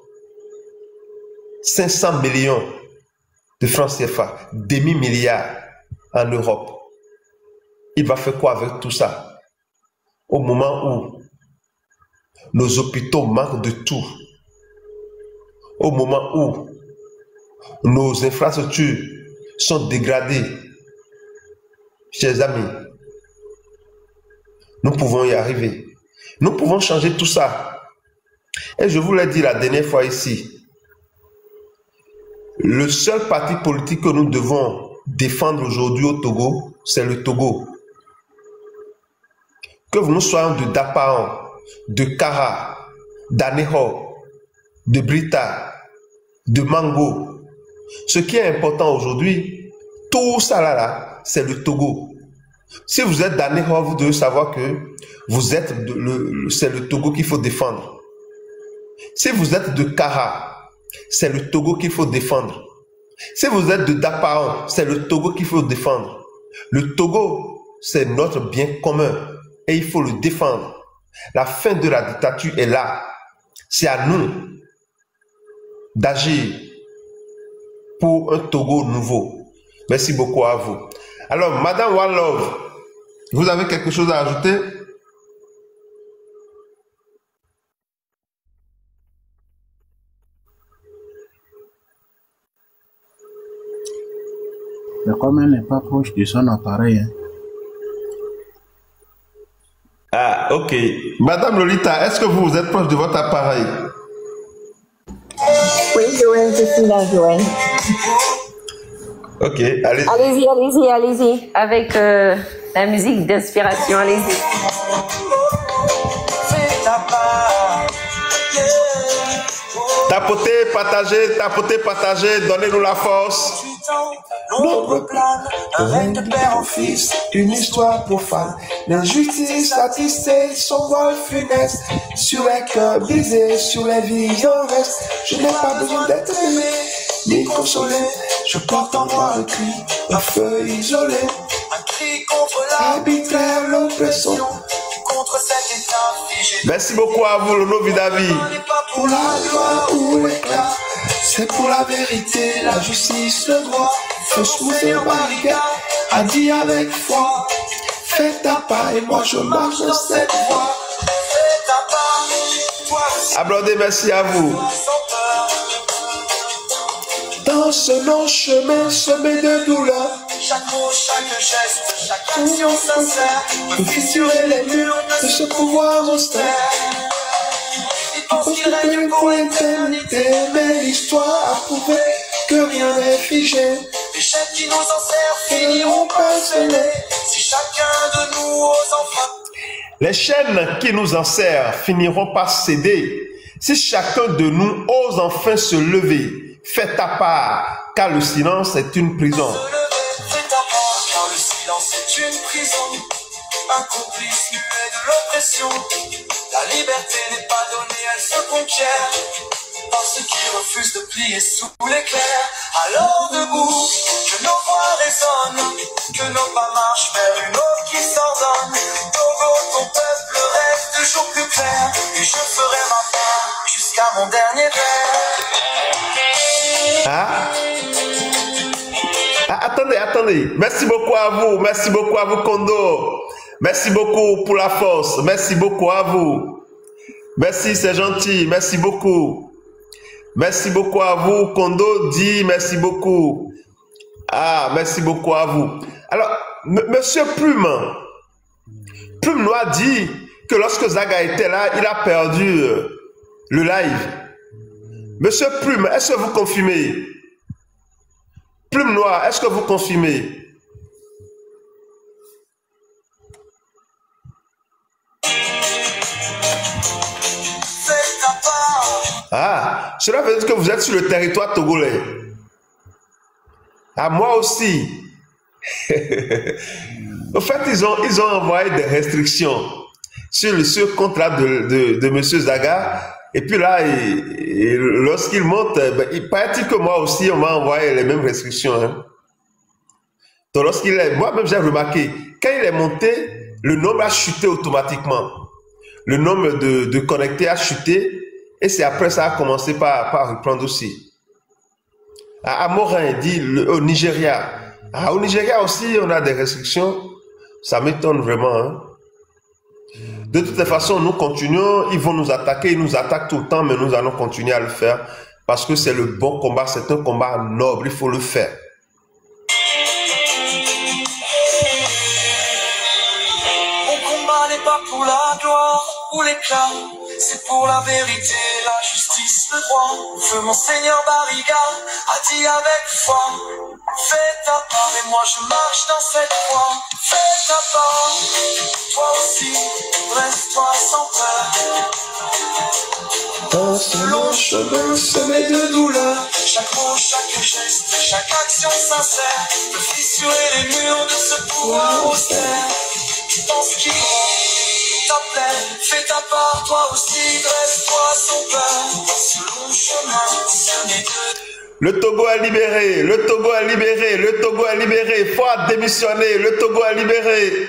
500 millions de francs CFA, demi-milliard en Europe. Il va faire quoi avec tout ça? Au moment où nos hôpitaux manquent de tout, au moment où nos infrastructures sont dégradées, chers amis, nous pouvons y arriver. Nous pouvons changer tout ça. Et je vous l'ai dit la dernière fois ici, le seul parti politique que nous devons défendre aujourd'hui au Togo, c'est le Togo. Que nous soyons de Dapaon, de Kara, d'Aneho, de Brita, de Mango. Ce qui est important aujourd'hui, tout ça là, c'est le Togo. Si vous êtes d'Aneho, vous devez savoir que c'est le Togo qu'il faut défendre. Si vous êtes de Kara, c'est le Togo qu'il faut défendre. Si vous êtes de Dapaon, c'est le Togo qu'il faut défendre. Le Togo, c'est notre bien commun et il faut le défendre. La fin de la dictature est là. C'est à nous d'agir pour un Togo nouveau. Merci beaucoup à vous. Alors, Madame One Love, vous avez quelque chose à ajouter? Mais comme elle n'est pas proche de son appareil. Hein. Ah, ok. Madame Lolita, est-ce que vous êtes proche de votre appareil? Oui, Joël, je suis là, Joël. Ok, allez-y. Allez-y, allez-y, allez-y. Avec la musique d'inspiration, allez-y. Tapotez, partagez, donnez-nous la force. L'ombre plane, un règne de père en fils, une histoire profane. L'injustice attistée, son vol funeste, sur les cœurs brisés, sur les vies en reste. Je n'ai pas besoin d'être aimé, ni consolé. Je porte en moi un cri, un feu isolé. Un cri contre l'arbitraire, l'oppression, contre cet état figé. Merci beaucoup à vous, Lono Vidavi. Pour la gloire ou l'éclat, c'est pour la vérité, la justice, le droit. Feu sous barricade, a dit avec foi, fais ta part et moi je marche dans cette voie. Fais ta part, toi aussi. Applaudez, merci à vous. Dans ce long chemin semé de douleur, chaque mot, chaque geste, chaque action sincère peut fissurer les murs de ce pouvoir austère. Ils pensent qu'il règne pour l'éternité, mais l'histoire a prouvé que rien n'est figé. Les chaînes qui nous enserrent finiront par sceller si chacun de nous ose enfin. Les chaînes qui nous enserrent finiront par céder si chacun de nous ose enfin se lever. Fais ta part, car le silence est une prison. Se lever, fais ta part, car le silence est une prison. Un complice muet de l'oppression. La liberté n'est pas donnée, elle se conquiert par ceux qui refusent de plier sous l'éclair. Alors debout, que nos voix résonnent, que nos pas marchent vers une eau qui s'ordonne. Togo, ton peuple rêve de jours plus clairs, et je ferai ma part jusqu'à mon dernier verre. Ah, attendez. Merci beaucoup à vous, Kondo. Merci beaucoup pour la force. Merci beaucoup à vous. Merci, c'est gentil. Merci beaucoup. Merci beaucoup à vous, Kondo dit merci beaucoup. Ah, merci beaucoup à vous. Alors, Monsieur Plume Noir dit que lorsque Zaga était là, il a perdu le live. Monsieur Plume, est-ce que vous confirmez? Plume Noire, est-ce que vous confirmez? Ah, cela veut dire que vous êtes sur le territoire togolais. Ah, moi aussi. En fait, ils ont envoyé des restrictions sur le contrat de M. Zaga. Et puis là, lorsqu'il monte, il paraît-il que moi aussi, on m'a envoyé les mêmes restrictions. Hein. Donc, moi-même, j'ai remarqué, quand il est monté, le nombre a chuté automatiquement. Le nombre de connectés a chuté. Et c'est après ça a commencé par reprendre aussi. À Morin, dit au Nigeria. Ah, au Nigeria aussi, on a des restrictions. Ça m'étonne vraiment. Hein. De toutes les façons, nous continuons. Ils vont nous attaquer. Ils nous attaquent tout le temps, mais nous allons continuer à le faire. Parce que c'est le bon combat. C'est un combat noble. Il faut le faire. Mon combat n'est pas pour la gloire ou l'éclat. C'est pour la vérité, la justice, le droit. Feu Monseigneur Barriga a dit avec foi. Fais ta part et moi je marche dans cette voie. Fais ta part, toi aussi, dresse-toi sans peur. Dans ce long chemin semé de douleur, chaque mot, chaque geste, chaque action sincère peut fissurer les murs de ce pouvoir austère. Tu penses qu'il t'appelle, fais ta part, toi aussi, dresse-toi sans peur. Dans ce long chemin semé de... Le Togo est libéré, le Togo est libéré, le Togo est libéré. Faut démissionner, le Togo est libéré.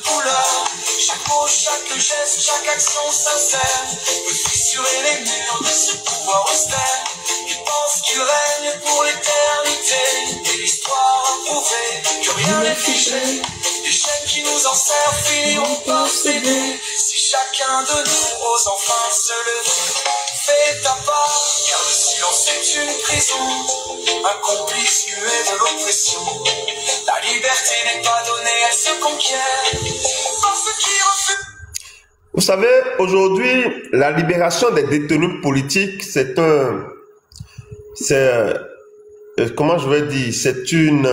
Couleur, chaque mot, chaque geste, chaque action sincère peut fissurer les murs de ce pouvoir austère. Il pense qu'il règne pour l'éternité et l'histoire a rien n'est figé. Les chaînes qui nous enserrent finiront par céder. Si chacun de nous ose enfin se lever, fais ta part, car le silence est une prison, un complice muet de l'oppression. La liberté n'est pas donnée, elle se conquiert par ceux qui refusent. Vous savez, aujourd'hui, la libération des détenus politiques, comment je vais dire, c'est une,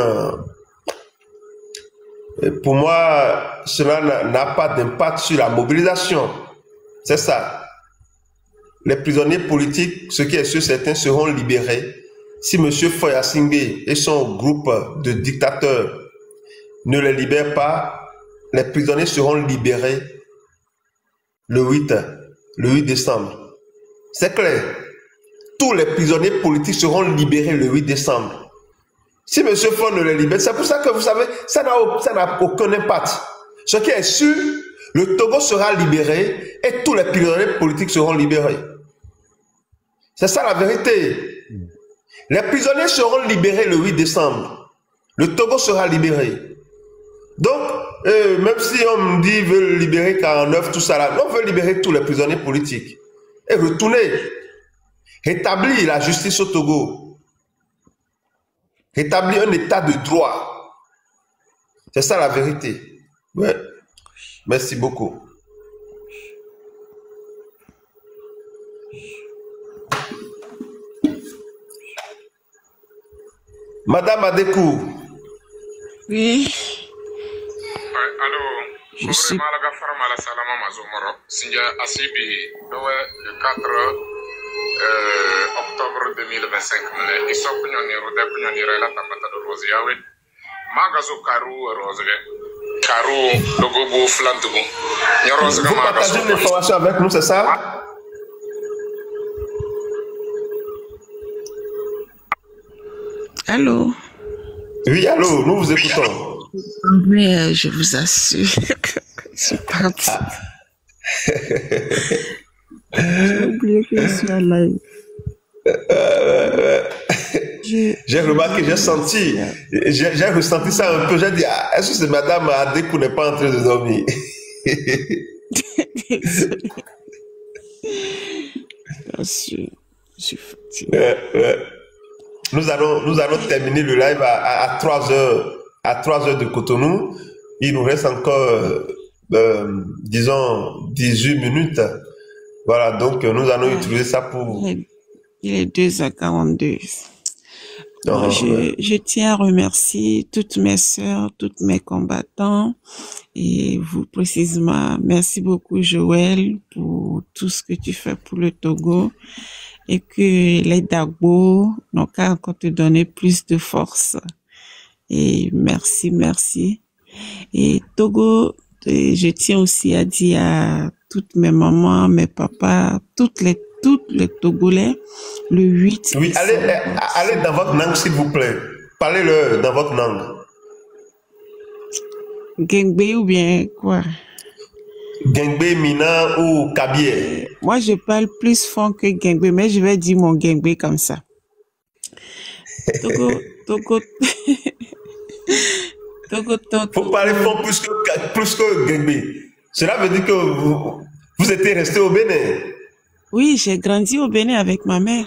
pour moi, cela n'a pas d'impact sur la mobilisation. C'est ça. Les prisonniers politiques, ce qui est sûr, certains seront libérés. Si M. Foya Singbe et son groupe de dictateurs ne les libèrent pas, les prisonniers seront libérés le 8 décembre. C'est clair. Tous les prisonniers politiques seront libérés le 8 décembre. Si M. Foya ne les libère, c'est pour ça que vous savez, ça n'a aucun impact. Ce qui est sûr, le Togo sera libéré et tous les prisonniers politiques seront libérés. C'est ça la vérité. Les prisonniers seront libérés le 8 décembre. Le Togo sera libéré. Donc, même si on me dit veut libérer 49, tout ça là, on veut libérer tous les prisonniers politiques. Et retourner, rétablir la justice au Togo. Rétablir un état de droit. C'est ça la vérité. Ouais. Merci beaucoup. Madame Adekou. Oui. Allô. Je suis... le 4 octobre 2025. Vous partagez une information avec nous, c'est ça? Allô? Oui, allô, nous vous écoutons. Mais je vous assure que je suis partie. J'ai oublié que je suis à live. J'ai remarqué, j'ai ressenti ça un peu. J'ai dit, est-ce que c'est Madame Adekou n'est pas en train de dormir? Je suis fatigué. Nous allons terminer le live à 3h de Cotonou. Il nous reste encore, disons, 18 minutes. Voilà, donc nous allons utiliser ça pour... Il est 2h42. Bon, je tiens à remercier toutes mes sœurs, toutes mes combattants et vous précisément. Merci beaucoup Joël pour tout ce que tu fais pour le Togo et que les Dagbo n'ont qu'à encore te donner plus de force. Et merci, merci. Et Togo, je tiens aussi à dire à toutes mes mamans, mes papas, toutes les Togolais, le 8. Oui, allez dans votre langue, s'il vous plaît. Parlez-le dans votre langue. Gengbe ou bien quoi? Gengbe, Mina ou Kabier? Moi, je parle plus fort que Gengbe, mais je vais dire mon Gengbe comme ça. Togo. Faut parler fort plus que Gengbe. Cela veut dire que vous étiez resté au Bénin. Oui, j'ai grandi au Bénin avec ma mère.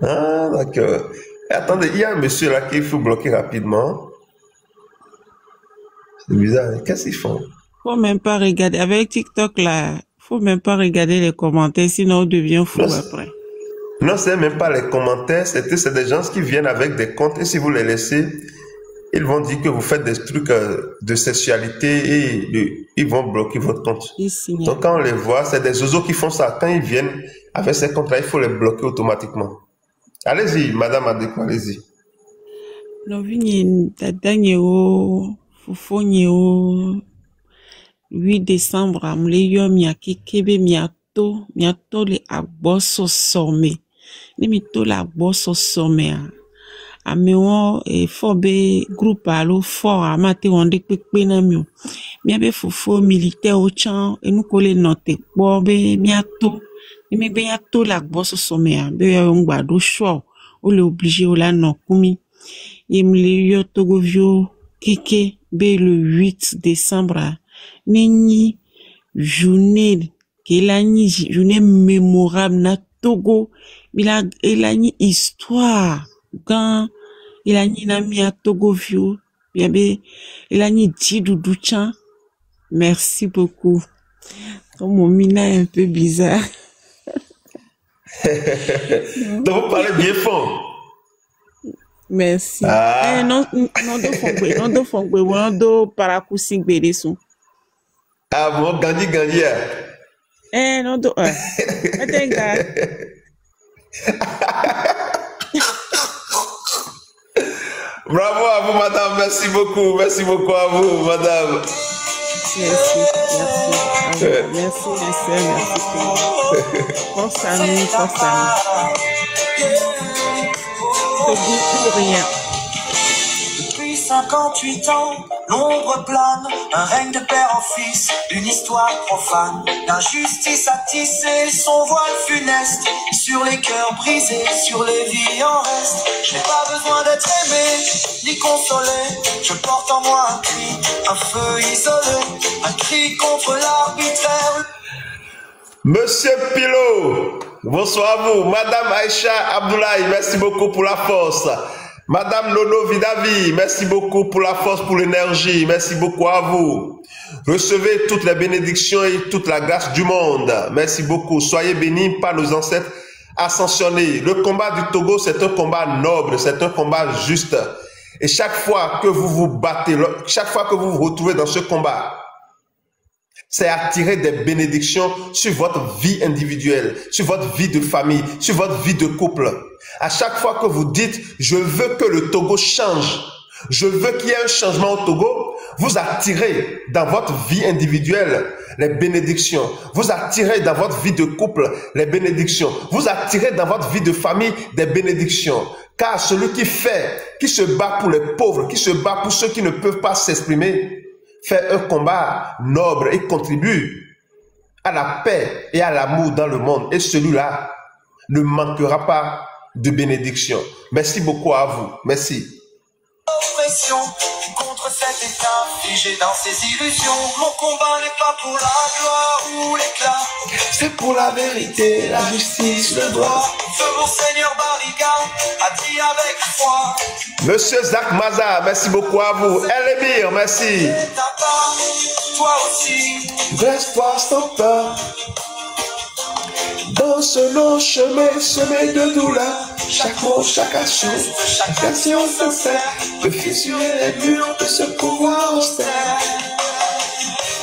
Ah, d'accord. Attendez, il y a un monsieur là qu'il faut bloquer rapidement. C'est bizarre, qu'est-ce qu'ils font? Faut même pas regarder. Avec TikTok là, faut même pas regarder les commentaires, sinon on devient fou après. Non, c'est même pas les commentaires, c'est des gens qui viennent avec des comptes et si vous les laissez, ils vont dire que vous faites des trucs de sexualité et ils vont bloquer votre compte. Donc quand on les voit, c'est des oiseaux qui font ça. Quand ils viennent avec ces comptes-là, il faut les bloquer automatiquement. Allez-y, Madame Adekou, allez-y. Non, Fofo 8 décembre, amleyo miaki kebe miato le agboso some. Ni mito la agboso some. Amewo fobe groupe alo fort amate wonde pepe na mio. Miabe fofo militaire au chan e nou kole note bobe miato. Ni me be yato la agboso some a be yon gbado show. O le obligé o la no kumi. Yemle Togovio Keke be le 8 décembre. Neni journée journée mémorable na Togo. Il a une histoire. Quand il a une amie à Togovio. Il a une Djidouchan. Merci beaucoup. Oh, mon mina est un peu bizarre. Donc vous parlez bien fort. Merci. Ah. Non Ah bon, Gandhi. Non do. Bravo à vous, madame. Merci beaucoup à vous, madame. Merci. Merci. Force à nous. Rien. Depuis 58 ans, l'ombre plane, un règne de père en fils, une histoire profane. L'injustice a tissé son voile funeste sur les cœurs brisés, sur les vies en reste. Je n'ai pas besoin d'être aimé, ni consolé. Je porte en moi un cri, un feu isolé, un cri contre l'arbitraire. Monsieur Pilot, bonsoir à vous. Madame Aïcha Abdoulaye, merci beaucoup pour la force. Madame Lolo Vidavi, merci beaucoup pour la force, pour l'énergie. Merci beaucoup à vous. Recevez toutes les bénédictions et toute la grâce du monde. Merci beaucoup. Soyez bénis par nos ancêtres ascensionnés. Le combat du Togo, c'est un combat noble, c'est un combat juste. Et chaque fois que vous vous battez, chaque fois que vous vous retrouvez dans ce combat, c'est attirer des bénédictions sur votre vie individuelle, sur votre vie de famille, sur votre vie de couple. À chaque fois que vous dites, je veux que le Togo change, je veux qu'il y ait un changement au Togo, vous attirez dans votre vie individuelle les bénédictions. Vous attirez dans votre vie de couple les bénédictions. Vous attirez dans votre vie de famille des bénédictions. Car celui qui se bat pour les pauvres, qui se bat pour ceux qui ne peuvent pas s'exprimer, fait un combat noble et contribue à la paix et à l'amour dans le monde. Et celui-là ne manquera pas de bénédiction. Merci beaucoup à vous. Merci. Oppression contre cet état figé dans ses illusions. Mon combat n'est pas pour la gloire ou l'éclat, c'est pour la vérité, la justice, le droit. Feu Monseigneur Barriga a dit avec foi. Monsieur Zach Maza, merci beaucoup à vous. Elémir, merci. Toi aussi, reste-toi sans peur. Dans ce long chemin semé de douleur, chaque mot, chaque action sincère peut fissurer les murs de ce pouvoir austère.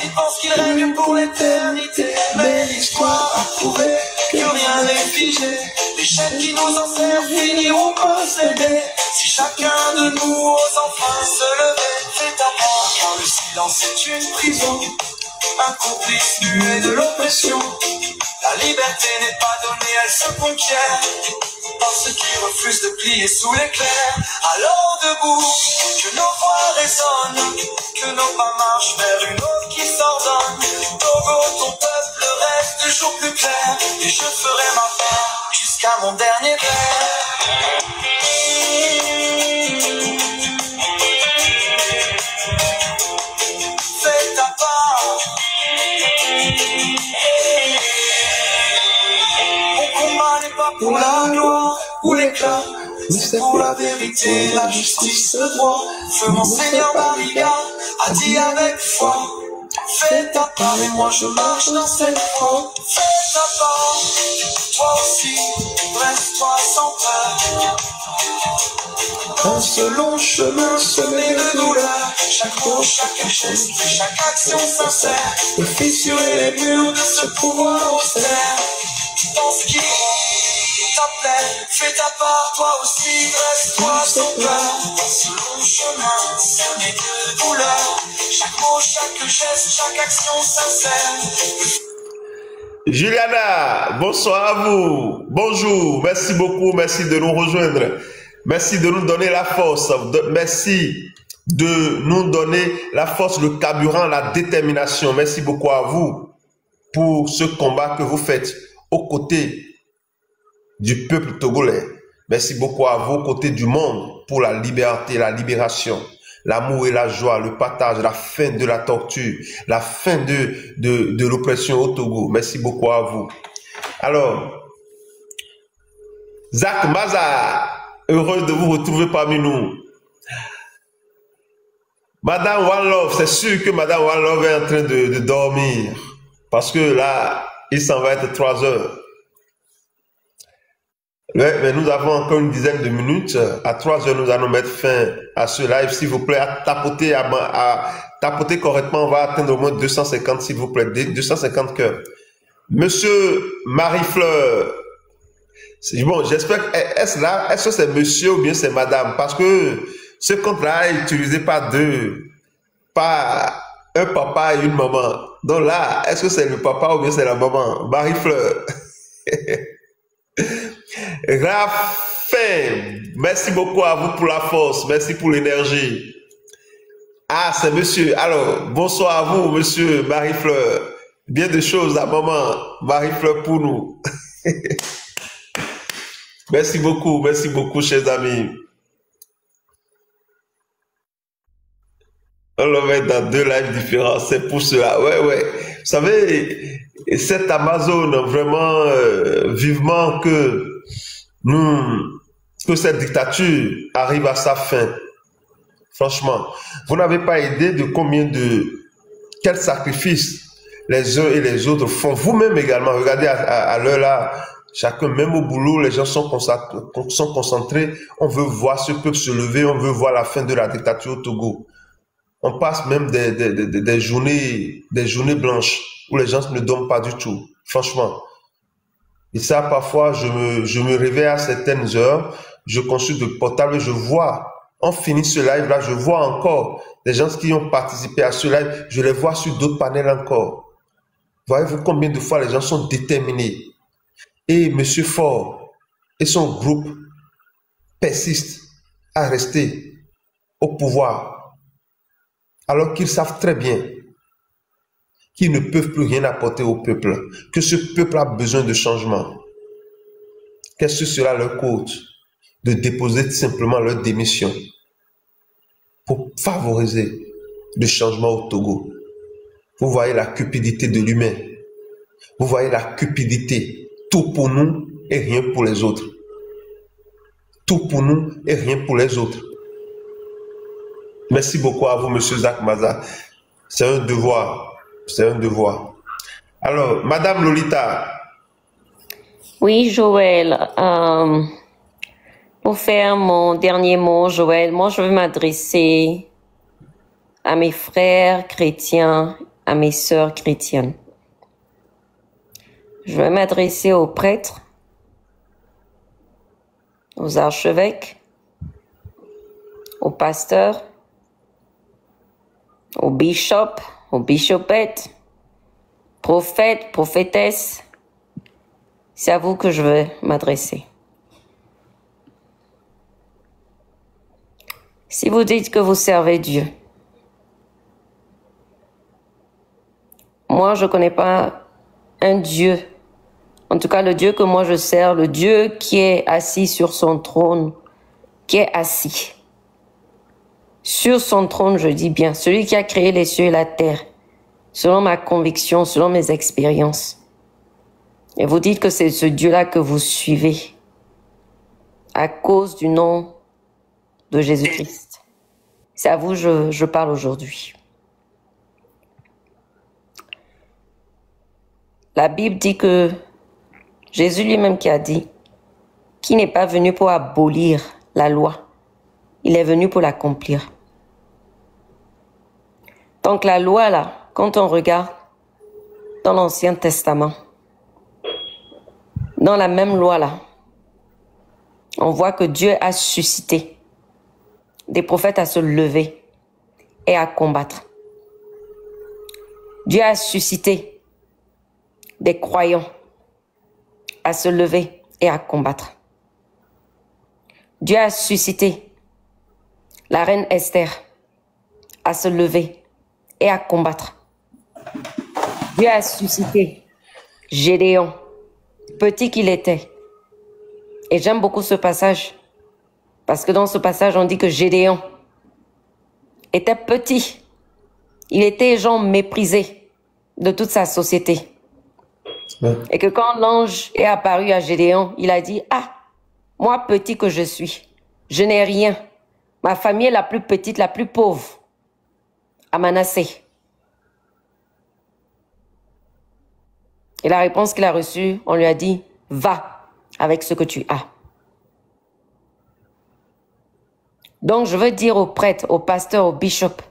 Il pense qu'il règne pour l'éternité, mais l'histoire a prouvé que rien n'est figé. Les chaînes qui nous enserrent finiront par céder. Si chacun de nous ose enfin se lever, fais ta part, car le silence est une prison, un complice muet de l'oppression. La liberté n'est pas donnée, elle se conquiert par ceux qui refusent de plier sous l'éclair. Alors debout, que nos voix résonnent, que nos pas marchent vers une autre qui s'ordonne. Togo, ton peuple rêve de jours plus clairs, et je ferai ma part jusqu'à mon dernier verre. Fais ta part. Pour la gloire ou l'éclat, mais c'est pour la vérité, la justice, le droit. Feu Monseigneur Barriga a dit avec foi. Fais ta part et moi je marche dans cette foi. Fais ta part, toi aussi, reste-toi sans peur. Dans ce long chemin semé de douleur, chaque mot, chaque geste, chaque action sincère peut fissurer les murs de ce pouvoir austère. Dans ce qui t'appelle, fais ta part, toi aussi, reste-toi sans peur. Dans ce long chemin semé de douleur, chaque mot, chaque geste, chaque action sincère. Juliana, bonsoir à vous. Bonjour, merci beaucoup, merci de nous rejoindre. Merci de nous donner la force. Merci de nous donner la force, le carburant, la détermination. Merci beaucoup à vous pour ce combat que vous faites aux côtés du peuple togolais. Merci beaucoup à vos côtés du monde pour la liberté, la libération, l'amour et la joie, le partage, la fin de la torture, la fin de l'oppression au Togo. Merci beaucoup à vous. Alors, Zach Maza, heureux de vous retrouver parmi nous. Madame One Love, c'est sûr que Madame One Love est en train de dormir. Parce que là, il s'en va être 3 heures. Ouais, mais nous avons encore une dizaine de minutes. À 3 heures, nous allons mettre fin à ce live. S'il vous plaît, à tapoter correctement. On va atteindre au moins 250, s'il vous plaît. 250 cœurs. Monsieur Marie-Fleur. Bon, j'espère que est-ce que c'est monsieur ou bien c'est madame? Parce que ce compte-là est utilisé par un papa et une maman. Donc là, est-ce que c'est le papa ou bien c'est la maman? Marie-Fleur. Raphaël, merci beaucoup à vous pour la force, merci pour l'énergie. Ah, c'est monsieur. Alors, bonsoir à vous, monsieur Marie-Fleur. Bien de choses à maman Marie-Fleur pour nous. Merci beaucoup, chers amis. On le met dans 2 lives différents, c'est pour cela. Ouais. Vous savez, cette Amazon, vraiment, vivement que cette dictature arrive à sa fin. Franchement, vous n'avez pas idée de quels sacrifices les uns et les autres font. Vous-même également, regardez à l'heure là, chacun, même au boulot, les gens sont concentrés. On veut voir ce peuple se lever, on veut voir la fin de la dictature au Togo. On passe même des journées blanches où les gens ne dorment pas du tout, franchement. Et ça, parfois, je me réveille à certaines heures, je consulte le portable et je vois, on finit ce live-là, je vois encore des gens qui ont participé à ce live, je les vois sur d'autres panels encore. Voyez-vous combien de fois les gens sont déterminés. Et M. Faure et son groupe persistent à rester au pouvoir, alors qu'ils savent très bien qu'ils ne peuvent plus rien apporter au peuple, que ce peuple a besoin de changement. Qu'est-ce que cela leur coûte de déposer simplement leur démission pour favoriser le changement au Togo? Vous voyez la cupidité de l'humain. Vous voyez la cupidité. Tout pour nous et rien pour les autres. Tout pour nous et rien pour les autres. Merci beaucoup à vous, monsieur Zach Maza. C'est un devoir. C'est un devoir. Alors, Madame Lolita. Oui, Joël. Pour faire mon dernier mot, Joël, moi, je veux m'adresser à mes frères chrétiens, à mes sœurs chrétiennes. Je veux m'adresser aux prêtres, aux archevêques, aux pasteurs, aux bishops, aux bishopettes, prophètes, prophétesses. C'est à vous que je veux m'adresser. Si vous dites que vous servez Dieu, moi je ne connais pas un Dieu, en tout cas le Dieu que moi je sers, le Dieu qui est assis sur son trône, qui est assis. Sur son trône, je dis bien, celui qui a créé les cieux et la terre, selon ma conviction, selon mes expériences. Et vous dites que c'est ce Dieu-là que vous suivez à cause du nom de Jésus-Christ. C'est à vous que je parle aujourd'hui. La Bible dit que Jésus lui-même qui a dit qu'il n'est pas venu pour abolir la loi, il est venu pour l'accomplir. Donc la loi là, quand on regarde dans l'Ancien Testament, dans la même loi là, on voit que Dieu a suscité des prophètes à se lever et à combattre. Dieu a suscité des croyants à se lever et à combattre. Dieu a suscité la reine Esther à se lever et à combattre. Dieu a suscité Gédéon, petit qu'il était, Et j'aime beaucoup ce passage. Parce que dans ce passage, on dit que Gédéon était petit. Il était, genre, méprisé de toute sa société. Ouais. Et que quand l'ange est apparu à Gédéon, il a dit, « Ah, moi petit que je suis, je n'ai rien. Ma famille est la plus petite, la plus pauvre à Manassé. » Et la réponse qu'il a reçue, on lui a dit, « Va avec ce que tu as. » Donc, je veux dire aux prêtres, aux pasteurs, aux bishops,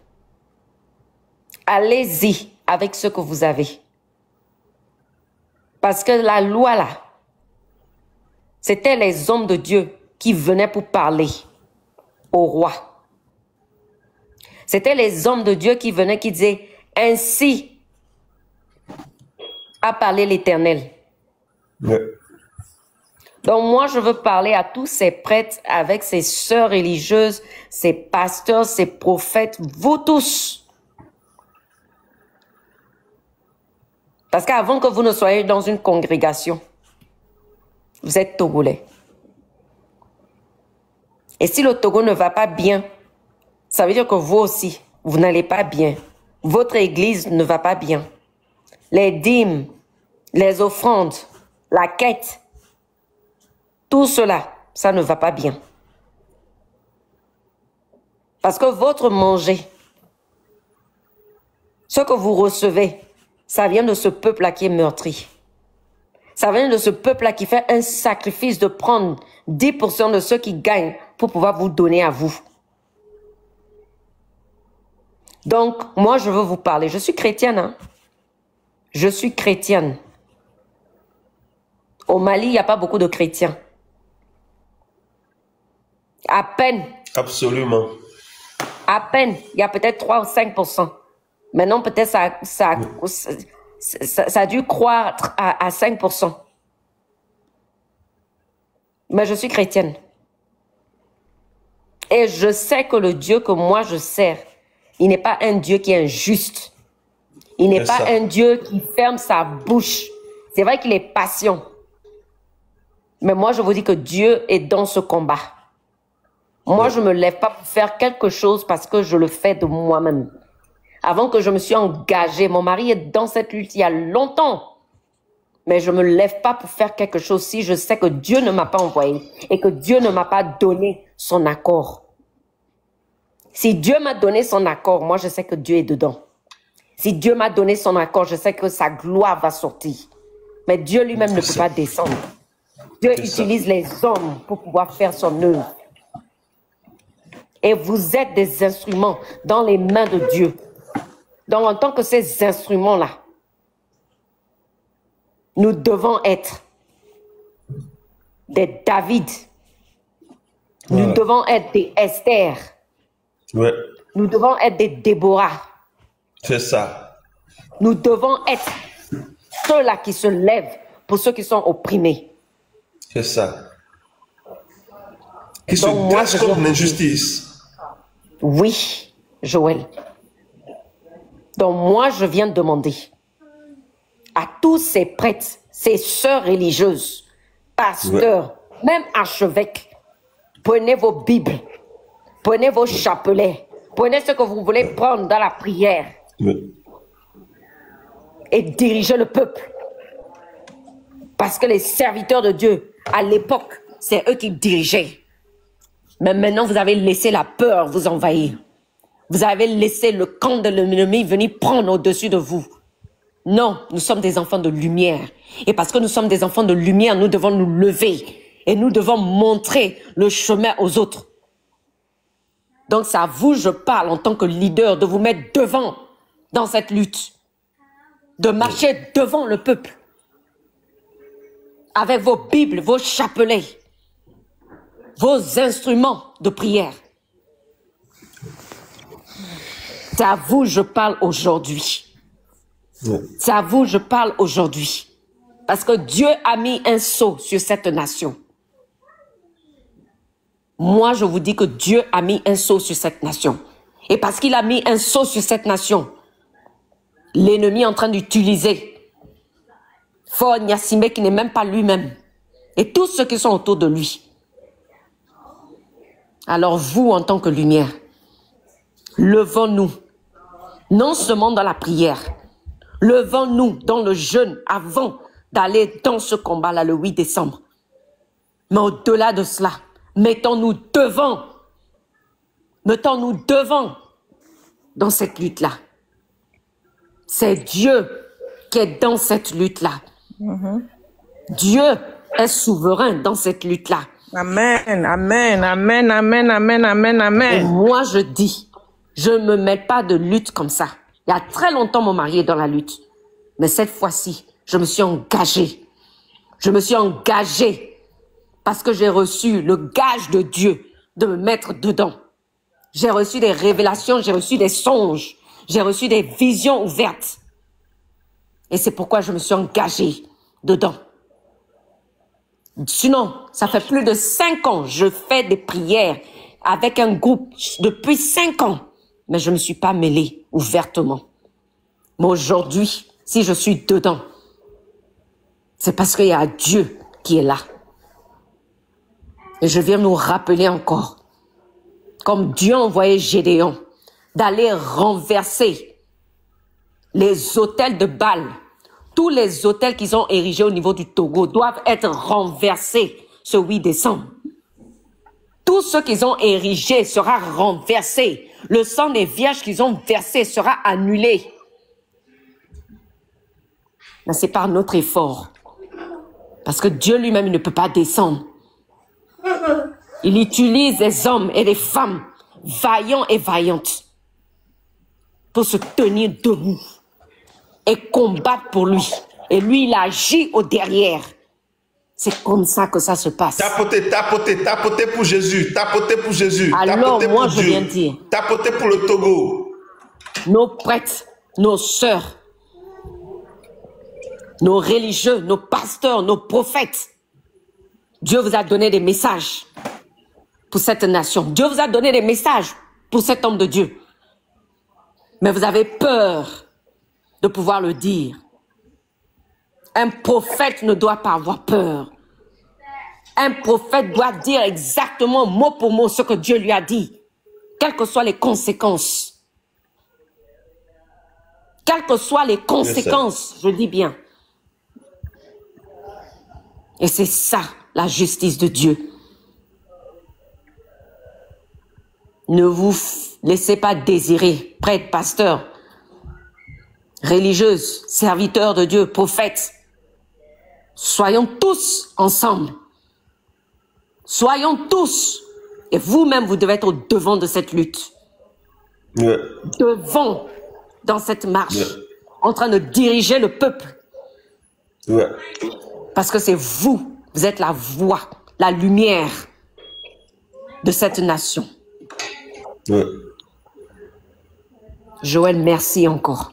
allez-y avec ce que vous avez. Parce que la loi, là, c'était les hommes de Dieu qui venaient pour parler au roi. C'était les hommes de Dieu qui venaient, qui disaient, ainsi a parlé l'Éternel. Ouais. Donc moi, je veux parler à tous ces prêtres, avec ces sœurs religieuses, ces pasteurs, ces prophètes, vous tous. Parce qu'avant que vous ne soyez dans une congrégation, vous êtes Togolais. Et si le Togo ne va pas bien, ça veut dire que vous aussi, vous n'allez pas bien. Votre église ne va pas bien. Les dîmes, les offrandes, la quête, tout cela, ça ne va pas bien. Parce que votre manger, ce que vous recevez, ça vient de ce peuple-là qui est meurtri. Ça vient de ce peuple-là qui fait un sacrifice de prendre 10% de ceux qui gagnent pour pouvoir vous donner à vous. Donc, moi, je veux vous parler. Je suis chrétienne, hein? Je suis chrétienne. Au Mali, il n'y a pas beaucoup de chrétiens. À peine. Absolument. À peine. Il y a peut-être 3 ou 5%. Maintenant, peut-être ça a dû croître à 5%. Mais je suis chrétienne. Et je sais que le Dieu que moi je sers, il n'est pas un Dieu qui est injuste. Il n'est pas un Dieu qui ferme sa bouche. C'est vrai qu'il est patient. Mais moi, je vous dis que Dieu est dans ce combat. Moi, je ne me lève pas pour faire quelque chose parce que je le fais de moi-même. Avant que je me suis engagée, mon mari est dans cette lutte il y a longtemps. Mais je ne me lève pas pour faire quelque chose si je sais que Dieu ne m'a pas envoyé et que Dieu ne m'a pas donné son accord. Si Dieu m'a donné son accord, moi je sais que Dieu est dedans. Si Dieu m'a donné son accord, je sais que sa gloire va sortir. Mais Dieu lui-même ne peut pas descendre. Dieu utilise les hommes pour pouvoir faire son œuvre. Et vous êtes des instruments dans les mains de Dieu. Donc en tant que ces instruments-là, nous devons être des David. Nous devons être des Esther. Ouais. Nous devons être des Déborah. C'est ça. Nous devons être ceux-là qui se lèvent pour ceux qui sont opprimés. C'est ça. Qui se dressent contre l'injustice. Oui, Joël. Donc moi, je viens demander à tous ces prêtres, ces sœurs religieuses, pasteurs, même archevêques, prenez vos Bibles, prenez vos chapelets, prenez ce que vous voulez prendre dans la prière et dirigez le peuple. Parce que les serviteurs de Dieu, à l'époque, c'est eux qui dirigeaient. Mais maintenant, vous avez laissé la peur vous envahir. Vous avez laissé le camp de l'ennemi venir prendre au-dessus de vous. Non, nous sommes des enfants de lumière. Et parce que nous sommes des enfants de lumière, nous devons nous lever. Et nous devons montrer le chemin aux autres. Donc c'est à vous, je parle en tant que leader, de vous mettre devant dans cette lutte. De marcher devant le peuple. Avec vos Bibles, vos chapelets, vos instruments de prière. C'est à vous, je parle aujourd'hui. C'est à vous, je parle aujourd'hui. Parce que Dieu a mis un sceau sur cette nation. Moi, je vous dis que Dieu a mis un sceau sur cette nation. Et parce qu'il a mis un sceau sur cette nation, l'ennemi est en train d'utiliser Faure Gnassingbé, qui n'est même pas lui-même, et tous ceux qui sont autour de lui. Alors vous, en tant que lumière, levons-nous, non seulement dans la prière, levons-nous dans le jeûne avant d'aller dans ce combat-là le 8 décembre. Mais au-delà de cela, mettons-nous devant dans cette lutte-là. C'est Dieu qui est dans cette lutte-là. Dieu est souverain dans cette lutte-là. Amen, amen, amen, amen, amen, amen, amen. Et moi, je dis, je ne me mets pas de lutte comme ça. Il y a très longtemps, mon mari est dans la lutte. Mais cette fois-ci, je me suis engagée. Je me suis engagée parce que j'ai reçu le gage de Dieu de me mettre dedans. J'ai reçu des révélations, j'ai reçu des songes, j'ai reçu des visions ouvertes. Et c'est pourquoi je me suis engagée dedans. Sinon, ça fait plus de 5 ans, je fais des prières avec un groupe depuis 5 ans. Mais je ne me suis pas mêlée ouvertement. Mais aujourd'hui, si je suis dedans, c'est parce qu'il y a Dieu qui est là. Et je viens nous rappeler encore, comme Dieu a envoyé Gédéon, d'aller renverser les autels de Baal. Tous les autels qu'ils ont érigés au niveau du Togo doivent être renversés ce 8 décembre. Tout ce qu'ils ont érigé sera renversé. Le sang des vierges qu'ils ont versé sera annulé. Mais c'est par notre effort. Parce que Dieu lui-même ne peut pas descendre. Il utilise des hommes et des femmes vaillants et vaillantes pour se tenir debout et combattre pour lui. Et lui, il agit au derrière. C'est comme ça que ça se passe. Tapotez, tapotez, tapotez pour Jésus. Tapotez pour Jésus. Alors, tapotez moi, pour je Dieu. viens dire. Tapotez pour le Togo. Nos prêtres, nos sœurs, nos religieux, nos pasteurs, nos prophètes. Dieu vous a donné des messages pour cette nation. Dieu vous a donné des messages pour cet homme de Dieu. Mais vous avez peur de pouvoir le dire. Un prophète ne doit pas avoir peur. Un prophète doit dire exactement mot pour mot ce que Dieu lui a dit, quelles que soient les conséquences. Quelles que soient les conséquences, je dis bien. Et c'est ça, la justice de Dieu. Ne vous laissez pas désirer, prêtre, pasteur, religieuse, serviteur de Dieu, prophète. Soyons tous ensemble. Soyons tous. Et vous-même, vous devez être au devant de cette lutte. Ouais. Devant, dans cette marche, Ouais. en train de diriger le peuple. Ouais. Parce que c'est vous, vous êtes la voix, la lumière de cette nation. Ouais. Joël, merci encore.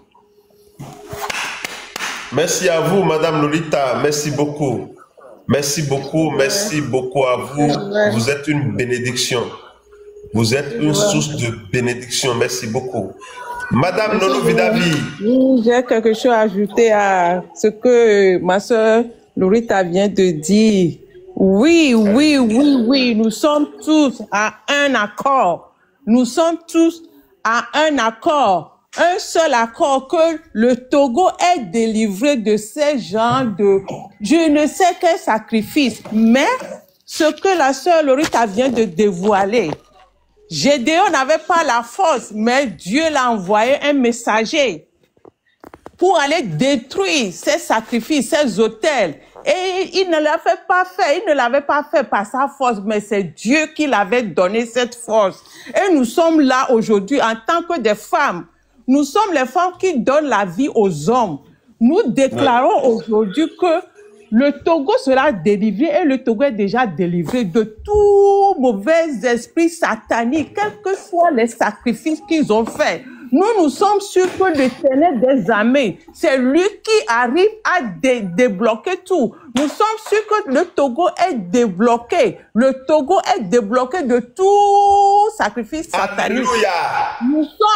Merci à vous, Madame Lolita. Merci beaucoup. Merci beaucoup. Merci beaucoup à vous. Vous êtes une bénédiction. Vous êtes une source de bénédiction. Merci beaucoup. Madame Nono Vidavi. J'ai quelque chose à ajouter à ce que ma soeur Lolita vient de dire. Oui, oui, oui, oui. Nous sommes tous à un accord. Nous sommes tous à un accord. Un seul accord, que le Togo est délivré de ces genres de, je ne sais quel sacrifice, mais ce que la sœur Lolita vient de dévoiler, Gédéon n'avait pas la force, mais Dieu l'a envoyé un messager pour aller détruire ces sacrifices, ces autels. Et il ne l'avait pas fait, il ne l'avait pas fait par sa force, mais c'est Dieu qui l'avait donné cette force. Et nous sommes là aujourd'hui en tant que des femmes. Nous sommes les femmes qui donnent la vie aux hommes. Nous déclarons aujourd'hui que le Togo sera délivré et le Togo est déjà délivré de tout mauvais esprit satanique, quels que soient les sacrifices qu'ils ont faits. Nous sommes sûrs que l'Éternel des armées, c'est lui qui arrive à débloquer tout. nous sommes sûrs que le Togo est débloqué. Le Togo est débloqué de tout sacrifice satanique. Alléluia.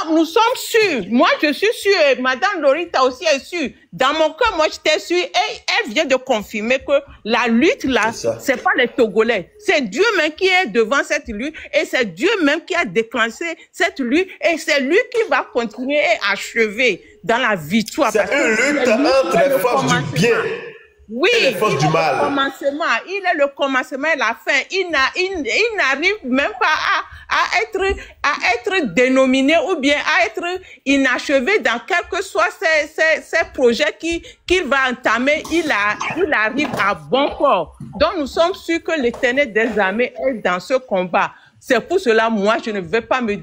Nous sommes sûrs. Moi, je suis sûre. Madame Lorita aussi est sûre. Dans mon cœur, moi, j'étais sûre. Et elle vient de confirmer que la lutte, là, c'est pas les Togolais. C'est Dieu même qui est devant cette lutte. Et c'est Dieu même qui a déclenché cette lutte. Et c'est lui qui va continuer et achever dans la victoire. C'est une lutte entre les forces du bien. Oui, et les forces du mal. Il est le commencement et la fin. Il n'arrive même pas à être dénominé ou bien à être inachevé dans quel que soit ses projets qu'il va entamer. Il arrive à bon port. Donc nous sommes sûrs que l'Éternel des armées est dans ce combat. C'est pour cela, moi, je ne vais pas me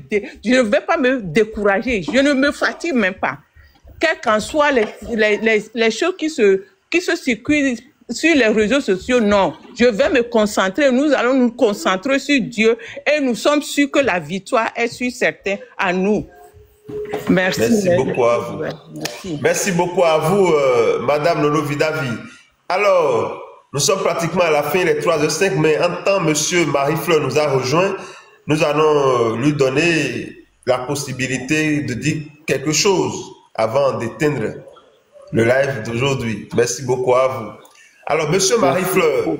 décourager. Je ne me fatigue même pas. Quelles qu'en soient les choses qui se circulent sur les réseaux sociaux, non. Je vais me concentrer, nous allons nous concentrer sur Dieu et nous sommes sûrs que la victoire est sur certains à nous. Merci. Merci beaucoup à vous. Merci beaucoup à vous, Madame Lolo Vidavi. Alors, nous sommes pratiquement à la fin, les 3h05, mais en temps, Monsieur Marie-Fleur nous a rejoint. Nous allons lui donner la possibilité de dire quelque chose avant d'éteindre le live d'aujourd'hui. Merci beaucoup à vous. Alors, Monsieur Marie-Fleur.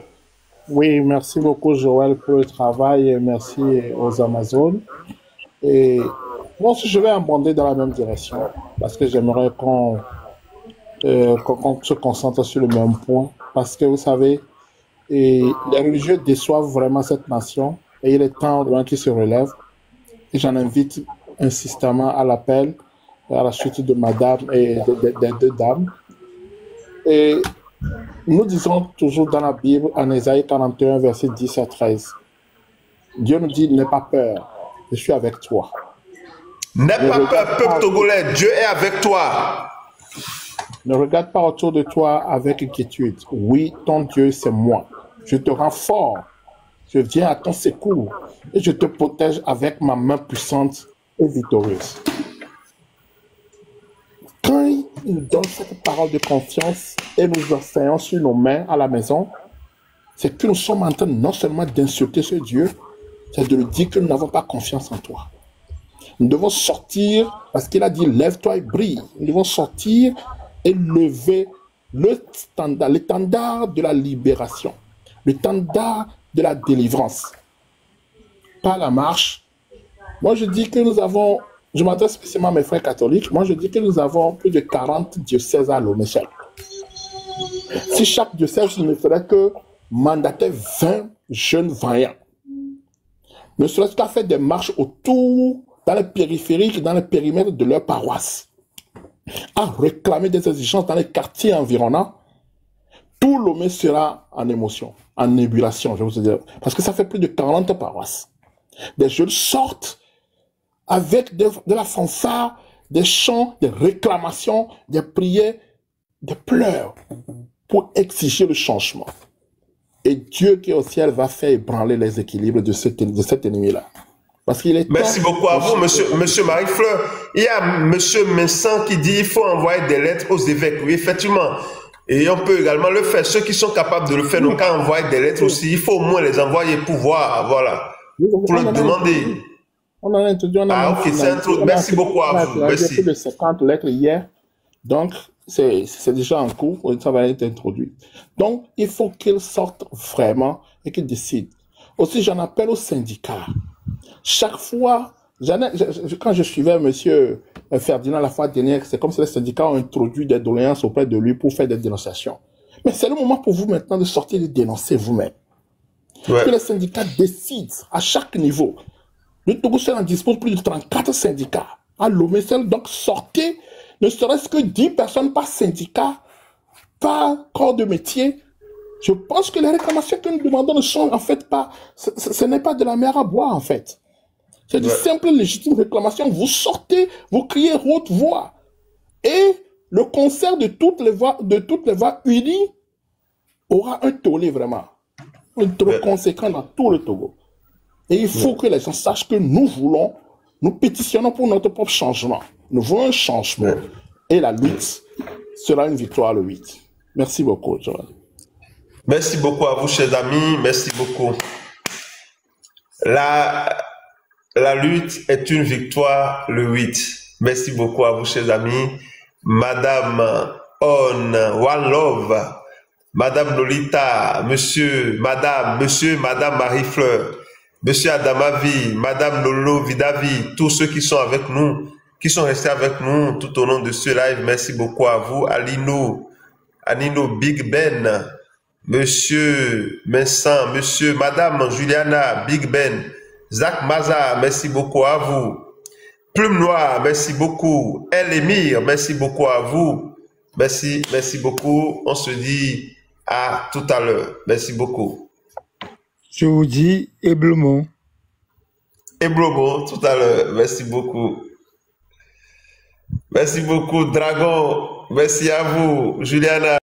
Oui, merci beaucoup, Joël, pour le travail et merci aux Amazones. Et moi aussi, je vais abonder dans la même direction parce que j'aimerais qu'on se concentre sur le même point. Parce que vous savez, les religieux déçoivent vraiment cette nation et il est temps qu'ils se relèvent. Et j'en invite insistamment à l'appel à la suite de madame et des deux dames. Et nous disons toujours dans la Bible, en Ésaïe 41, verset 10 à 13, Dieu nous dit, n'aie pas peur, je suis avec toi. N'aie pas peur, peuple togolais, Dieu est avec toi. Ne regarde pas autour de toi avec inquiétude. Oui, ton Dieu, c'est moi. Je te rends fort. Je viens à ton secours et je te protège avec ma main puissante et victorieuse. Quand il nous donne cette parole de confiance et nous enseignons sur nos mains à la maison, c'est que nous sommes en train non seulement d'insulter ce Dieu, c'est de lui dire que nous n'avons pas confiance en toi. Nous devons sortir, parce qu'il a dit, lève-toi et brille. Nous devons sortir et lever l'étendard de la libération, l'étendard de la délivrance. Pas la marche. Moi, je dis que nous avons, je m'adresse spécialement à mes frères catholiques, moi, je dis que nous avons plus de 40 diocèses à Lomé. Si chaque diocèse ne ferait que mandater 20 jeunes vaillants, ne serait-ce qu'à faire des marches autour, dans les périphériques, dans les périmètres de leur paroisse, à réclamer des exigences dans les quartiers environnants, tout Lomé sera en émotion, en ébullition, je vous dire. Parce que ça fait plus de 40 paroisses. Des jeunes sortent avec de la fanfare, des chants, des réclamations, des prières, des pleurs pour exiger le changement. Et Dieu qui est au ciel va faire ébranler les équilibres de cet ennemi-là. Parce qu'il est Merci beaucoup à vous, monsieur Marie-Fleur. Il y a monsieur Messan qui dit qu'il faut envoyer des lettres aux évêques. Oui, effectivement. Et on peut également le faire. Ceux qui sont capables de le faire, donc à envoyer des lettres aussi, il faut au moins les envoyer pour voir, voilà, pour le demander. On en a introduit. Ok, merci beaucoup à vous. Merci. Plus de 50 lettres hier. Donc, c'est déjà en cours. Ça va être introduit. Donc, il faut qu'ils sortent vraiment et qu'ils décident. Aussi, j'en appelle aux syndicats. Chaque fois, quand je suivais monsieur Ferdinand la fois dernière, c'est comme si les syndicats ont introduit des doléances auprès de lui pour faire des dénonciations. Mais c'est le moment pour vous maintenant de sortir et de dénoncer vous-même. Ouais. Que les syndicats décident à chaque niveau. Le Togo en dispose plus de 34 syndicats. À Lomé, donc sortez, ne serait-ce que 10 personnes par syndicat, par corps de métier. Je pense que les réclamations que nous demandons ne sont en fait pas, ce n'est pas de la mer à boire en fait. C'est de simples légitimes réclamations. Vous sortez, vous criez haute voix. Et le concert de toutes les voix unies aura un tollé vraiment. Un tollé conséquent dans tout le Togo. Et il faut que les gens sachent que nous voulons, nous pétitionnons pour notre propre changement. Nous voulons un changement. Et la lutte sera une victoire le 8. Merci beaucoup, Joël. Merci beaucoup à vous, chers amis. Merci beaucoup. La lutte est une victoire le 8. Merci beaucoup à vous, chers amis. Madame One Love, Madame Lolita, Monsieur, Madame Marie-Fleur, Monsieur Adamavi, Madame Lolo Vidavi, tous ceux qui sont avec nous, qui sont restés avec nous tout au long de ce live. Merci beaucoup à vous. Anino Big Ben, Monsieur Vincent, Monsieur, Madame Juliana Big Ben, Zach Maza, merci beaucoup à vous. Plume Noire, merci beaucoup. El Emir, merci beaucoup à vous. Merci beaucoup. On se dit à tout à l'heure. Merci beaucoup. Je vous dis Eblomo. Eblomo, tout à l'heure. Merci beaucoup. Merci beaucoup, Dragon. Merci à vous, Juliana.